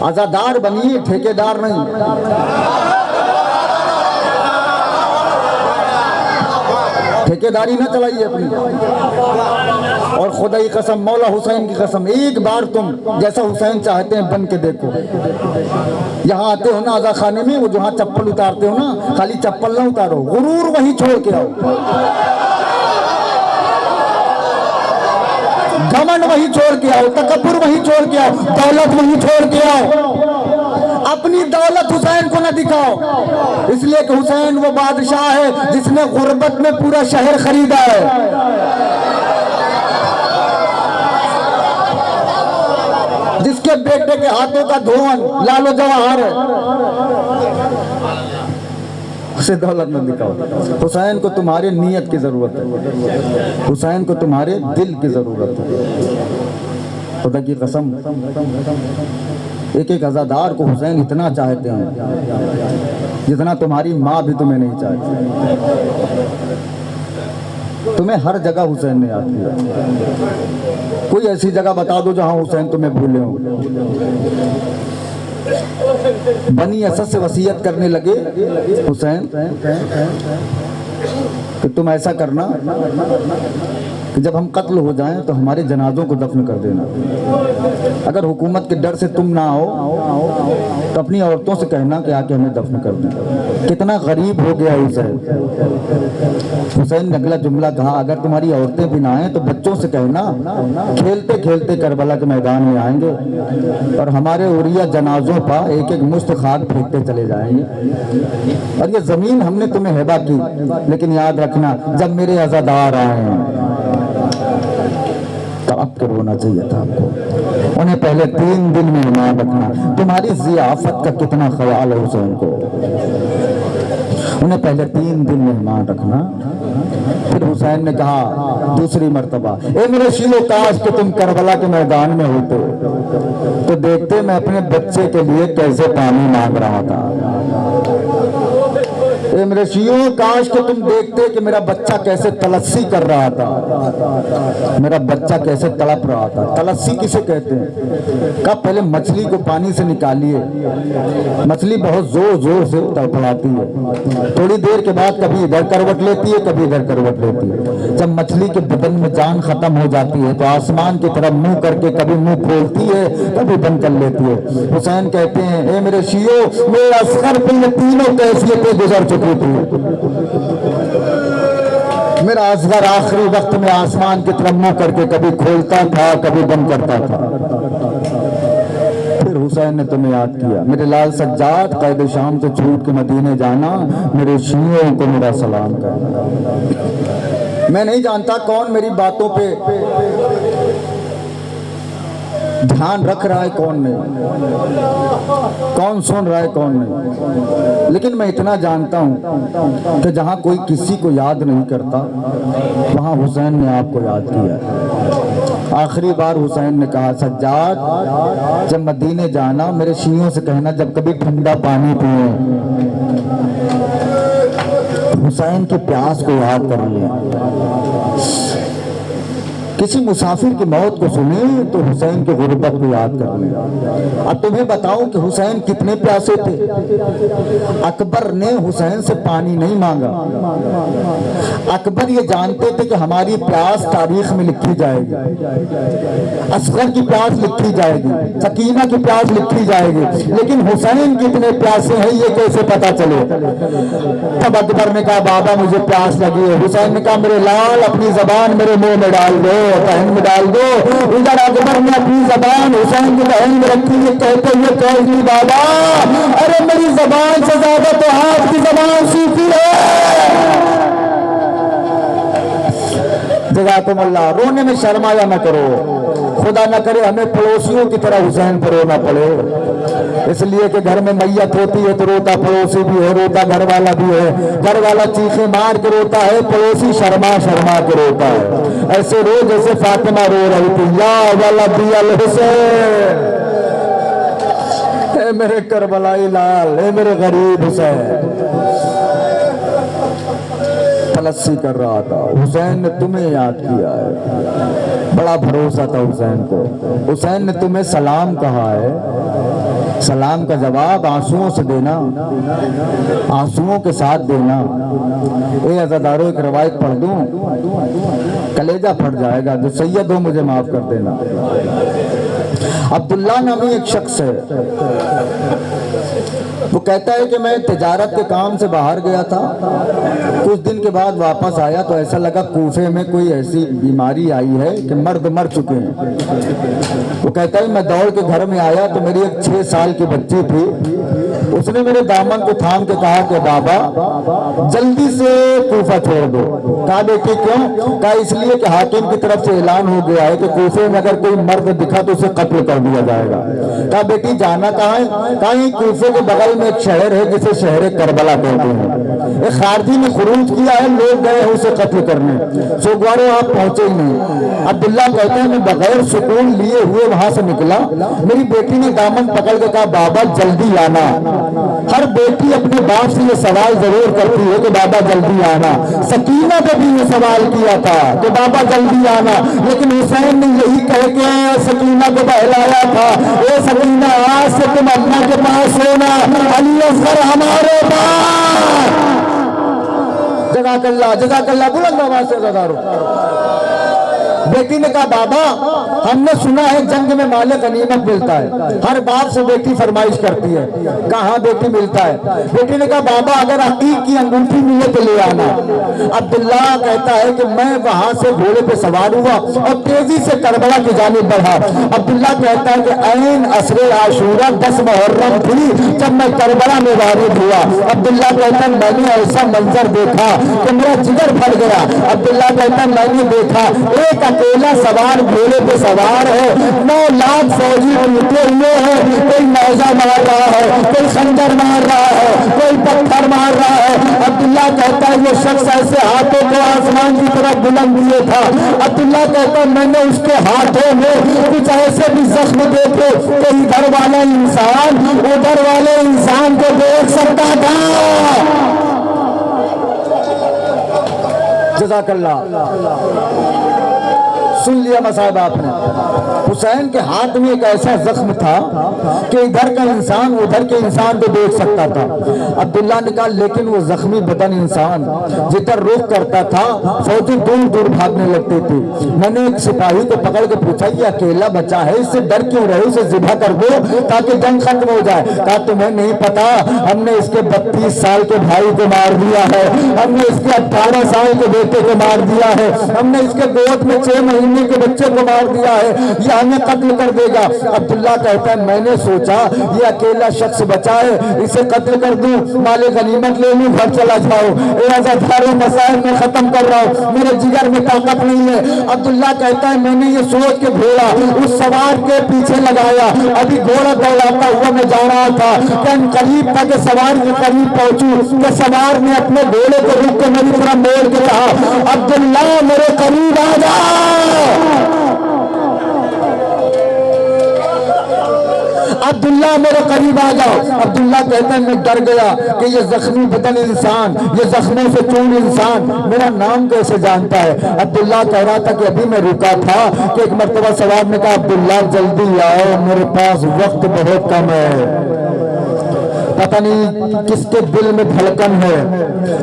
आजादार बनिए, ठेकेदार नहीं। ठेकेदारी ना चलाइए अपनी। और खुदा की कसम, मौला हुसैन की कसम, एक बार तुम जैसा हुसैन चाहते हैं बन के देखो। यहाँ आते हो ना आजा खाने में, वो जहाँ चप्पल उतारते हो ना, खाली चप्पल ना उतारो, गुरूर वहीं छोड़ के आओ, घमंड वहीं छोड़ के आओ, तकब्बुर वहीं छोड़ के आओ, दौलत वहीं छोड़ के आओ। अपनी दौलत हुसैन को न दिखाओ, इसलिए कि हुसैन वो बादशाह है जिसने गुर्बत में पूरा शहर खरीदा है। जिसके बेटे के हाथों का धोवन लालो जवाहर है, उसे दौलत न दिखाओ। हुसैन को तुम्हारे नियत की जरूरत है, हुसैन को तुम्हारे दिल की जरूरत है। खुदा की कसम, एक एक अज़ादार को हुसैन इतना चाहते हैं जितना तुम्हारी माँ भी तुम्हें नहीं चाहती। तुम्हें हर जगह हुसैन ने याद किया। कोई ऐसी जगह बता दो जहां हुसैन तुम्हें भूले हो। बनी असद से वसीयत करने लगे हुसैन कि तुम ऐसा करना कि जब हम कत्ल हो जाएं तो हमारे जनाजों को दफन कर देना। अगर हुकूमत के डर से तुम ना आओ तो अपनी औरतों से कहना कि आके हमें दफन कर दें। कितना गरीब हो गया हुसैन। हुसैन ने अगला जुमला कहा, अगर तुम्हारी औरतें भी ना आए तो बच्चों से कहना खेलते खेलते करबला के मैदान में आएंगे और हमारे उरिया जनाजों पर एक एक मुश्त खाक फेंकते चले जाएंगे। और ये जमीन हमने तुम्हें हिबा की, लेकिन याद रखना जब मेरे अज़ादार आए तो अब क्या होना चाहिए था आपको। उन्हें पहले 3 दिन मेहमान रखना। तुम्हारी जियाफत का कितना ख्याल है हुसैन को। उन्हें पहले 3 दिन मेहमान रखना। फिर हुसैन ने कहा दूसरी मर्तबा, ए मेरे शीलो, काश कि तुम करबला के मैदान में होते तो देखते मैं अपने बच्चे के लिए कैसे पानी मांग रहा था। ए मेरे शियो, काश कि तुम देखते कि मेरा बच्चा कैसे तलस्सी कर रहा था, मेरा बच्चा कैसे तड़प रहा था। तलस्सी किसे कहते हैं? कब पहले मछली को पानी से निकालिए, मछली बहुत जोर जोर से तड़पड़ाती है। थोड़ी देर के बाद कभी इधर करवट लेती है, कभी इधर करवट लेती है। जब मछली के बदन में जान खत्म हो जाती है तो आसमान की तरफ मुंह करके कभी मुंह खोलती है, कभी बंद कर लेती है। हुसैन कहते हैं, ए मेरे शियो, मेरे असगर पे ये तीनों कैफियतें गुजर चुकी थी। मेरा असगर आखिरी वक्त में आसमान की तरफ मुंह करके कभी खोलता था, कभी बंद करता था। फिर हुसैन ने तुम्हें याद किया। मेरे लाल सज्जाद, कैद शाम से छूट के मदीने जाना, मेरे शियों को मेरा सलाम करना। मैं नहीं जानता कौन मेरी बातों पे ध्यान रख रहा है, कौन नहीं, कौन सुन रहा है, कौन नहीं। लेकिन मैं इतना जानता हूं कि जहां कोई किसी को याद नहीं करता वहां हुसैन ने आपको याद किया। आखिरी बार हुसैन ने कहा, सज्जाद जब मदीने जाना मेरे शियों से कहना जब कभी ठंडा पानी पिए हुसैन की प्यास को याद कर लिया। किसी मुसाफिर की मौत को सुने तो हुसैन के गुर्बत को याद कर लें। अब तुम्हें बताऊं कि हुसैन कितने प्यासे थे। अकबर ने हुसैन से पानी नहीं मांगा। अकबर ये जानते थे कि हमारी प्यास तारीख में लिखी जाएगी, असगर की प्यास लिखी जाएगी, सकीना की प्यास लिखी जाएगी, लेकिन हुसैन कितने प्यासे हैं ये कैसे पता चले। तब अकबर ने कहा, बाबा मुझे प्यास लगी है। हुसैन ने कहा, मेरे लाल अपनी जबान मेरे मुंह में डाल दो, बहन में डाल दो। इधर अकबर ने अपनी जबान हुसैन की बहन में रखी है, कहते हुए कह बाबा अरे मेरी जबान से ज्यादा तो हाथ की जबान सूखी है। जज़ाकुमुल्लाह। रोने में शर्माया न करो, खुदा न करे हमें पड़ोसियों की तरह हुसैन पर रोना पड़े, इसलिए कि घर में मैयत होती है तो रोता पड़ोसी भी है, रोता घर वाला भी है। घर वाला चीखे मार के रोता है, पड़ोसी शर्मा शर्मा के रोता है। ऐसे रो जैसे फातिमा रो रही थी, या वलदी अल हुसैन, ए मेरे करबलाई लाल, ए मेरे गरीब हुसैन। तलस्सी कर रहा था, हुसैन ने तुम्हें याद किया है। बड़ा भरोसा था हुसैन को। हुसैन ने तुम्हें सलाम कहा है, सलाम का जवाब आंसुओं से देना, आंसुओं के साथ देना। ए अज़ादारों एक रवायत पढ़ दूं, कलेजा फट जाएगा। जो सैयद हो मुझे माफ कर देना। अब्दुल्ला नामी एक शख्स है, वो कहता है कि मैं तिजारत के काम से बाहर गया था, कुछ दिन के बाद वापस आया तो ऐसा लगा कूफे में कोई ऐसी बीमारी आई है कि मर्द मर चुके हैं। वो कहता है मैं दौड़ के घर में आया तो मेरी एक 6 साल की बच्ची थी, उसने मेरे दामन को थाम के कहा कि बाबा जल्दी से कूफा छोड़ दो। कहा बेटी क्यों? कहा इसलिए कि हाकिम की तरफ से ऐलान हो गया है कि कूफे में अगर कोई मर्द दिखा तो उसे कत्ल कर दिया जाएगा। कहा बेटी जाना कहाँ है? कहा कूफे के बगल में एक शहर है जिसे शहर करबला कहते हैं। एक खारजी ने खुरूज किया है, लोग गए हैं उसे कत्ल करने, सोगवारो आप पहुंचे ही नहीं। अब्दुल्ला कहते हैं मैं बगैर सुकून लिए हुए वहां से निकला, मेरी बेटी ने दामन पकड़ के कहा बाबा जल्दी आना। हर बेटी अपने बाप से ये सवाल जरूर करती है कि बाबा जल्दी आना। सकीना पे भी ये सवाल किया था कि बाबा जल्दी आना, लेकिन हुसैन ने यही कह के सकीना को बहलाया था, ए सकीना आज से तुम अल्लाह के पास होना, अली असगर हमारे पास। जज़ाकल्लाह जज़ाकल्लाह, बुलंद आवाज से ज़दारो। बेटी ने कहा बाबा हमने सुना है जंग में माले गनीमत मिलता है, हर बाप से बेटी फरमाइश करती है, कहाँ बेटी मिलता है? बेटी ने कहा बाबा अगर अकीक की अंगूठी मिले तो ले आना। अब्दुल्ला कहता है कि मैं वहां से घोड़े पे सवार हुआ और तेजी से करबला की जानिब बढ़ा। अब्दुल्ला कहता है कि ऐन असरे आशूरा 10 मुहर्रम थी जब मैं करबला में वारिद हुआ। अब्दुल्ला कहता है मैंने ऐसा मंजर देखा कि मेरा जिगर फट गया। अब्दुल्ला कहता है मैंने देखा एक अकेला सवार घोड़े पे सवार है, 9 लाख फौजी उलटे हुए हैं, कोई नौजा मार रहा है, कोई खंजर मार रहा है, कोई पत्थर मार रहा है। अब्दुल्ला कहता है वो शख्स ऐसे हाथों को आसमान की तरफ बुलंद दिए था। अब्दुल्ला कहता है मैंने उसके हाथों में कुछ ऐसे भी जख्म देखे कि इधर वाला इंसान उधर वाले इंसान को देख सकता था। जज़ाकल्लाह। सुन लिया मसाहब आपने, हुसैन के हाथ में एक ऐसा जख्म था कि इधर का इंसान उधर के इंसान को देख सकता था। अब्दुल्ला ने कहा लेकिन वो जख्मी बदन इंसान जिधर रुख करता था फौजी दूर दूर भागने लगते थे। मैंने एक सिपाही को पकड़ के पूछा ये अकेला बच्चा है, इससे डर क्यों रहे, उसे जिबा कर दो ताकि जंग खत्म हो जाए। कहा तुम्हें नहीं पता हमने इसके 32 साल के भाई को मार दिया है, हमने इसके 18 साल के बेटे को मार दिया है, हमने इसके गोद में 6 महीने महीने के बच्चे को मार दिया है, ये हमें कत्ल कर देगा। अब्दुल्ला कहता है मैंने सोचा ये अकेला शख्स बचा है, इसे कत्ल कर दूं, माले गनीमत ले लूं, घर चला जाओ। अज़ादारों मसाइल में खत्म कर रहा हूं, मेरे जिगर में ताकत नहीं है। अब्दुल्ला कहता है मैंने ये सोच के घोड़ा उस सवार के पीछे लगाया, अभी घोड़ा दौड़ाता हुआ मैं जा रहा था कि करीब तक सवार के करीब पहुंचूं कि सवार ने अपने घोड़े को रुक के मेरी तरफ मोड़ के कहा अब्दुल्ला मेरे करीब आ जा। अब्दुल्ला मेरे करीब आ जाओ। अब्दुल्ला कहता है मैं डर गया कि ये जख्मी बदन इंसान, ये जख्मों से चूर इंसान मेरा नाम कैसे जानता है। अब्दुल्ला कह रहा था कि अभी मैं रुका था कि एक मर्तबा सवार ने कहा अब्दुल्ला जल्दी आओ, मेरे पास वक्त बहुत कम है। पता नहीं किसके दिल में धड़कन है,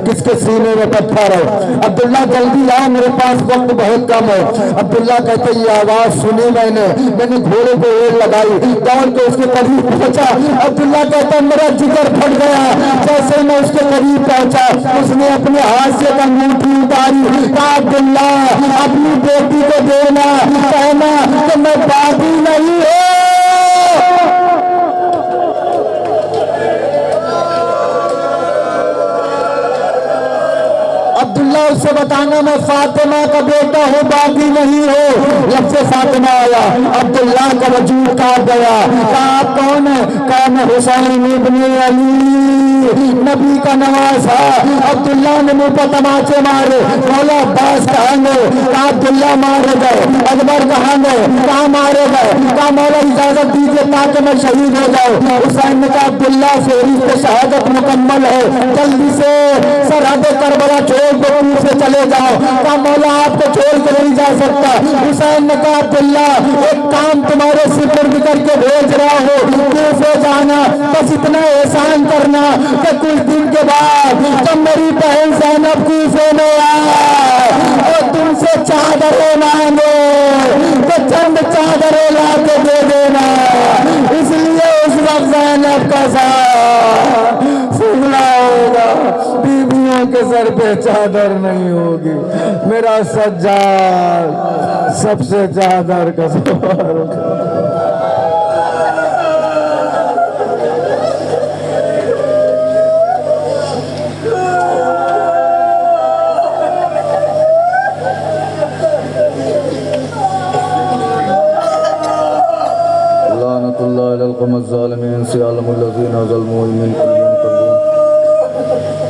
किसके सीने में पत्थर है। अब्दुल्ला जल्दी आओ, मेरे पास वक्त बहुत कम है। अब्दुल्ला कहते ये आवाज सुनी मैंने घोड़े को रेल लगाई, दौड़ के उसके करीब पहुंचा। अब्दुल्ला कहता मेरा जिगर फट गया। जैसे मैं उसके करीब पहुंचा उसने अपने हाथ से अंगूठी उतारी, कहा अब्दुल्ला अपनी बेटी को देना, कहना कि मैं बागी नहीं हूं। अब्दुल्ला उससे बताना मैं फातिमा का बेटा हूँ, बाकी नहीं हो। लफ्ज़ फातिमा आया, अब्दुल्ला का वजूद काट गया। कहा आप कौन है? कहा मैं हुसैन इब्ने अली नबी का नवासा। अब्दुल्ला ने मुंह पर तमाचे मारे, मौला अब्बास कहाँ गए? कहा अब्दुल्ला मारे गए। अकबर कहाँ गए? कहाँ मारे गए? कहा मौला इजाजत दीजिए ताकि मैं शहीद हो जाऊं। हुसैन ने कहा अब्दुल्ला फहरिस्त शहादत मुकम्मल है, जल्दी से सरहद करबला छोड़ दो, से चले जाओ। कहा मौला आपको छोड़ के नहीं जा सकता। हुसैन ने कहा अब्दुल्ला एक काम तुम्हारे सिपुर्द करके भेज रहा हो, कूफे जाना, बस इतना एहसान करना कि कुछ दिन के बाद जब मेरी बहन ज़ैनब कूफे में आए और तुमसे चादरें मांगे तो चंद चादरें ला के दे देना। इसलिए उस वक्त ज़ैनब का साथ सुनना होगा, बीवियों के सर पे चादर नहीं होगी। मेरा सज्जाद सबसे चादर का सवार लानतुल्लाह अलल कौम ज़ालिमीन सियालमुल लज़ीना ज़लमू मिन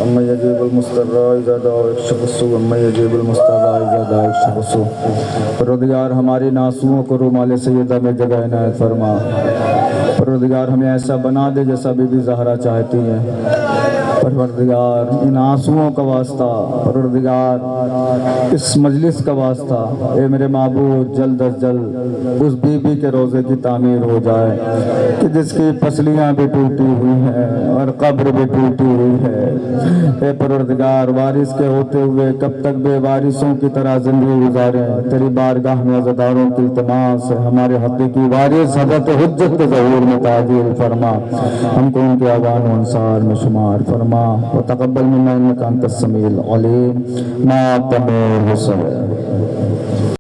अम्मा यजीबुल मुस्तर्रा इज़ा दाअ शख़्सु अम्मा यजीबुल मुस्तर्रा इज़ा दाअ शख़्सु। परवरदिगार हमारी नासूओं को रुमाल सैयदा में जगह इनायत फरमा। परवरदिगार हमें ऐसा बना दे जैसा बीबी ज़हरा चाहती है। परवरदिगार इन आंसुओं का वास्ता, परवरदिगार इस मजलिस का वास्ता, ए मेरे महबूब जल्द अज जल्द उस बीबी के रोज़े की तामीर हो जाए कि जिसकी पसलियाँ भी टूटी हुई हैं और कब्र भी टूटी हुई है। ए परवरदिगार वारिस के होते हुए कब तक बेवारिसों की तरह जिंदगी गुजारें। तेरी बारगाह में अज़ादारों की इल्तिमास है हमारे हकीकी वारिस हज़रत हुज्जत के ज़हूर में ताजील फरमा, हमको उनके आवान अंसार में शुमार फरमा। व तक़ब्बल मिन्ना इन्नका अंतस समीउल अलीम। मा तमूर हुसैन।